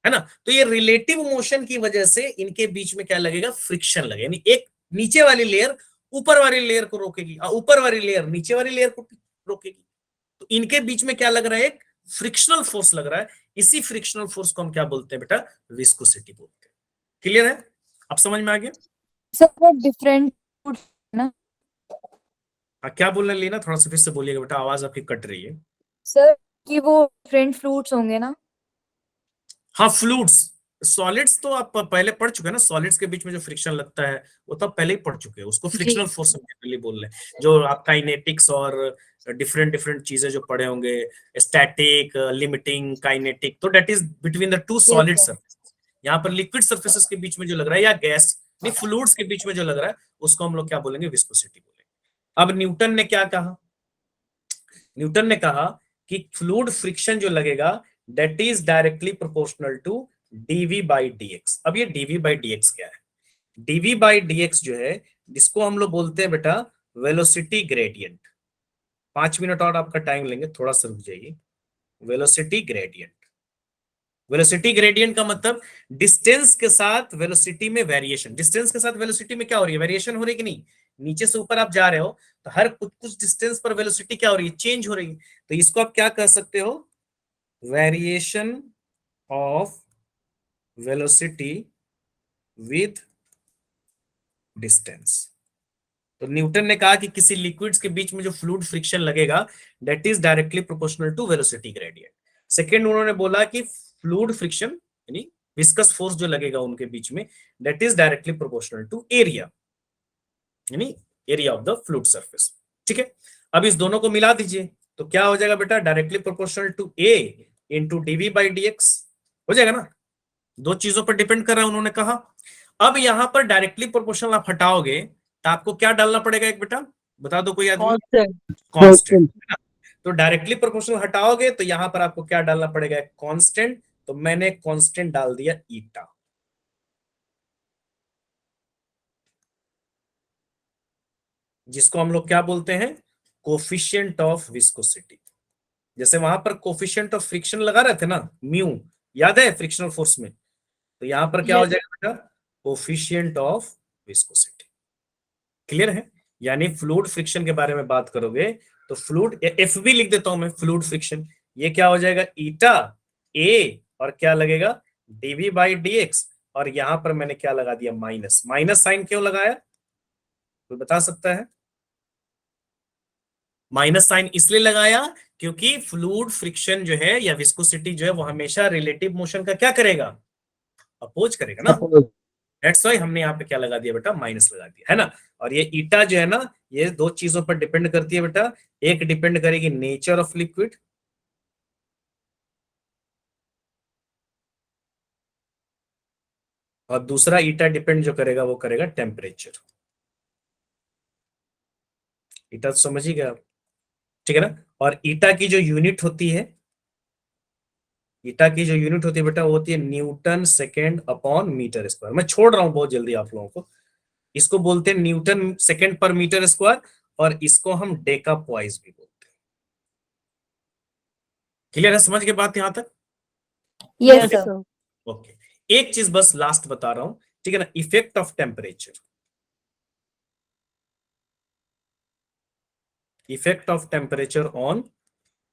S1: है ना। तो ये रिलेटिव मोशन की वजह से इनके बीच में क्या लगेगा, फ्रिक्शन लगेगा, यानी एक नीचे वाली लेयर ऊपर वाली लेयर को रोकेगी और ऊपर वाली लेयर नीचे वाली लेयर को रोकेगी, तो इनके बीच में क्या लग रहा है, एक फ्रिक्शनल फोर्स लग रहा है, इसी फ्रिक्शनल फोर्स को हम क्या बोलते हैं बेटा, विस्कोसिटी बोलते हैं। क्लियर है, अब समझ में आ गया?
S3: सर वो डिफरेंट ना
S1: हाँ, क्या बोलने लेना, थोड़ा सा फिर से बोलिएगा बेटा, आवाज आपकी कट रही है।
S3: सर, कि वो डिफरेंट फ्रूट्स होंगे ना।
S1: हाँ, फ्लूइड्स, सॉलिड्स तो आप पहले पढ़ चुके हैं ना, सॉलिड्स के बीच में जो फ्रिक्शन लगता है वो तो आप पहले ही पढ़ चुके हैं, उसको
S3: जी
S1: फ्रिक्शनल फोर्स हम जनरली बोल रहे हैं, जो आप काइनेटिक्स और डिफरेंट डिफरेंट चीजें जो पढ़े होंगे, स्टैटिक, लिमिटिंग, काइनेटिक, तो that is between the two
S3: yes
S1: solid
S3: sir.
S1: Surface. यहाँ पर लिक्विड सरफेसेस के बीच में जो लग रहा है, या गैस नहीं, फ्लूइड्स के बीच में जो लग रहा है उसको हम लोग क्या बोलेंगे, विस्कोसिटी बोलेंगे। अब न्यूटन ने क्या कहा, न्यूटन ने कहा कि फ्लूइड फ्रिक्शन जो लगेगा that is directly proportional to dv by dx. अब ये डीवी बाई डीएक्स क्या है, डीवी बाई डीएक्स जो है, जिसको हम लोग बोलते हैं बेटा वेलोसिटी ग्रेडियंट। 5 मिनट और आपका टाइम लेंगे, थोड़ा सा रुक जाइए। वेलोसिटी ग्रेडियंट, वेलोसिटी ग्रेडियंट का मतलब डिस्टेंस के साथ वेलोसिटी में वेरिएशन। डिस्टेंस के साथ वेलोसिटी में क्या हो रही है, वेरिएशन हो रही है कि नहीं। नीचे से ऊपर आप जा रहे हो तो हर कुछ डिस्टेंस पर वेलोसिटी क्या हो रही है, चेंज हो रही है। तो इसको आप क्या कह सकते हो, variation of velocity with distance. तो न्यूटन ने कहा कि किसी लिक्विड्स के बीच में जो फ्लूइड फ्रिक्शन लगेगा that is directly proportional to velocity gradient. Second उन्होंने बोला कि फ्लूइड फ्रिक्शन यानी विस्कस फोर्स जो लगेगा उनके बीच में that is directly proportional to area यानी area of the fluid surface. ठीक है, अब इस दोनों को मिला दीजिए तो क्या हो जाएगा बेटा, directly proportional to A into dv by dx हो जाएगा ना। दो चीजों पर डिपेंड कर रहा है उन्होंने कहा। अब यहां पर डायरेक्टली प्रोपोर्शनल आप हटाओगे तो आपको क्या डालना पड़ेगा एक बेटा, बता दो कोई आदमी,
S2: Constant.
S1: कांस्टेंट। तो डायरेक्टली प्रोपोर्शनल हटाओगे तो यहां पर आपको क्या डालना पड़ेगा, कांस्टेंट। तो मैंने कांस्टेंट डाल दिया ईटा। जिसको हम लोग क्या बोलते हैं, कोफिशिएंट ऑफ विस्कोसिटी। जैसे वहां पर कोफिशिएंट ऑफ फ्रिक्शन लगा रहे थे ना, म्यू, याद है फ्रिक्शनल फोर्स में। तो यहां पर क्या हो
S2: Yes.
S1: जाएगा बेटा, कोफिशिएंट ऑफ विस्कोसिटी। क्लियर है। यानी फ्लूइड फ्रिक्शन के बारे में बात करोगे तो फ्लूइड, एफ भी लिख देता हूं मैं, फ्लूइड फ्रिक्शन ये क्या हो जाएगा, ईटा ए और क्या लगेगा, डीवी बाई डीएक्स। और यहां पर मैंने क्या लगा दिया, माइनस। माइनस साइन क्यों लगाया, कोई बता सकता है। माइनस साइन इसलिए लगाया क्योंकि फ्लूइड फ्रिक्शन जो है या विस्कोसिटी जो है वो हमेशा रिलेटिव मोशन का क्या करेगा, अपोज करेगा ना। दैट्स व्हाई हमने यहाँ पे क्या लगा दिया बेटा, माइनस लगा दिया है ना। और ये ईटा जो है ना, ये दो चीजों पर डिपेंड करती है बेटा। एक डिपेंड करेगी नेचर ऑफ लिक्विड, और दूसरा ईटा डिपेंड जो करेगा वो करेगा टेम्परेचर। ईटा तो समझ ही गया आप, ठीक है ना। और ईटा की जो यूनिट होती है, ईटा की जो यूनिट होती है बेटा वो होती है newton second upon metre square. मैं छोड़ रहा हूं बहुत जल्दी आप लोगों को। इसको बोलते हैं न्यूटन सेकेंड पर मीटर स्क्वायर, और इसको हम डेका पॉइस भी बोलते हैं। क्लियर है, समझ के बात यहां तक।
S3: Yes,
S2: Yes,
S3: sir.
S2: sir.
S1: Okay, एक चीज बस लास्ट बता रहा हूं, ठीक है ना, effect of temperature. Effect of temperature on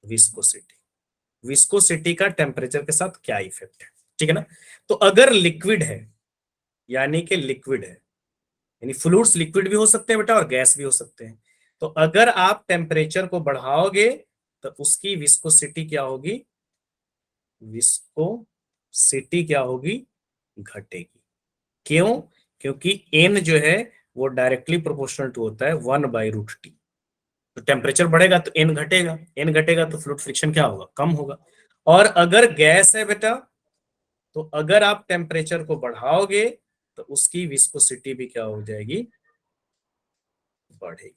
S1: viscosity. Viscosity का टेम्परेचर के साथ क्या इफेक्ट है, ठीक है ना। तो अगर लिक्विड है, यानी कि लिक्विड है, यानी फ्लूइड्स लिक्विड भी हो सकते हैं बेटा और गैस भी हो सकते हैं। तो अगर आप टेम्परेचर को बढ़ाओगे तो उसकी विस्कोसिटी क्या होगी, विस्कोसिटी क्या होगी, घटेगी। क्यों, क्योंकि n जो है वो डायरेक्टली प्रोपोर्शनल टू होता है 1/√T। तो टेम्परेचर बढ़ेगा तो n घटेगा, n घटेगा तो फ्लूइड फ्रिक्शन क्या होगा, कम होगा। और अगर गैस है बेटा, तो अगर आप टेम्परेचर को बढ़ाओगे तो उसकी विस्कोसिटी भी क्या हो जाएगी, बढ़ेगी।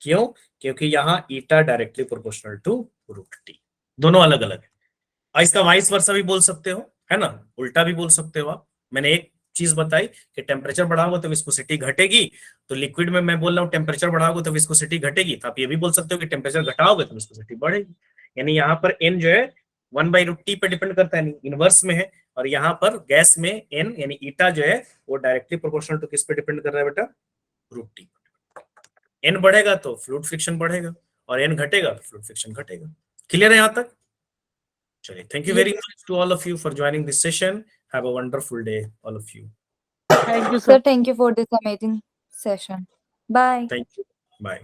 S1: क्यों, क्योंकि यहां ईटा डायरेक्टली प्रोपोर्शनल टू √T। दोनों अलग अलग है। और इसका वाइस वर्सा भी बोल सकते हो, है ना, उल्टा भी बोल सकते हो आप। मैंने एक चीज बताई कि टेम्परेचर बढ़ाओगे तो विस्कोसिटी घटेगी, तो लिक्विड में मैं बोल रहा हूँ टेम्परेचर बढ़ाओगे तो विस्कोसिटी घटेगी, तो आप ये भी बोल सकते हो कि टेम्परेचर घटाओगे तो विस्कोसिटी बढ़ेगी। यानी यहाँ पर n जो है 1/√T पे डिपेंड करता है, इनवर्स में है। और यहाँ पर गैस में n यानी ईटा जो है वो डायरेक्टली प्रोपोर्शनल टू किस पे डिपेंड कर रहा है बेटा, √T। n बढ़ेगा तो फ्लूइड फ्रिक्शन बढ़ेगा, और n घटेगा तो फ्लूइड फ्रिक्शन घटेगा। क्लियर है यहाँ तक। चलिए, thank you very much to all of you for joining this session. Have a wonderful day, all of you.
S2: Thank you,
S3: Sir,
S2: sir.
S3: thank you for this amazing session. Bye.
S1: Thank you. Bye.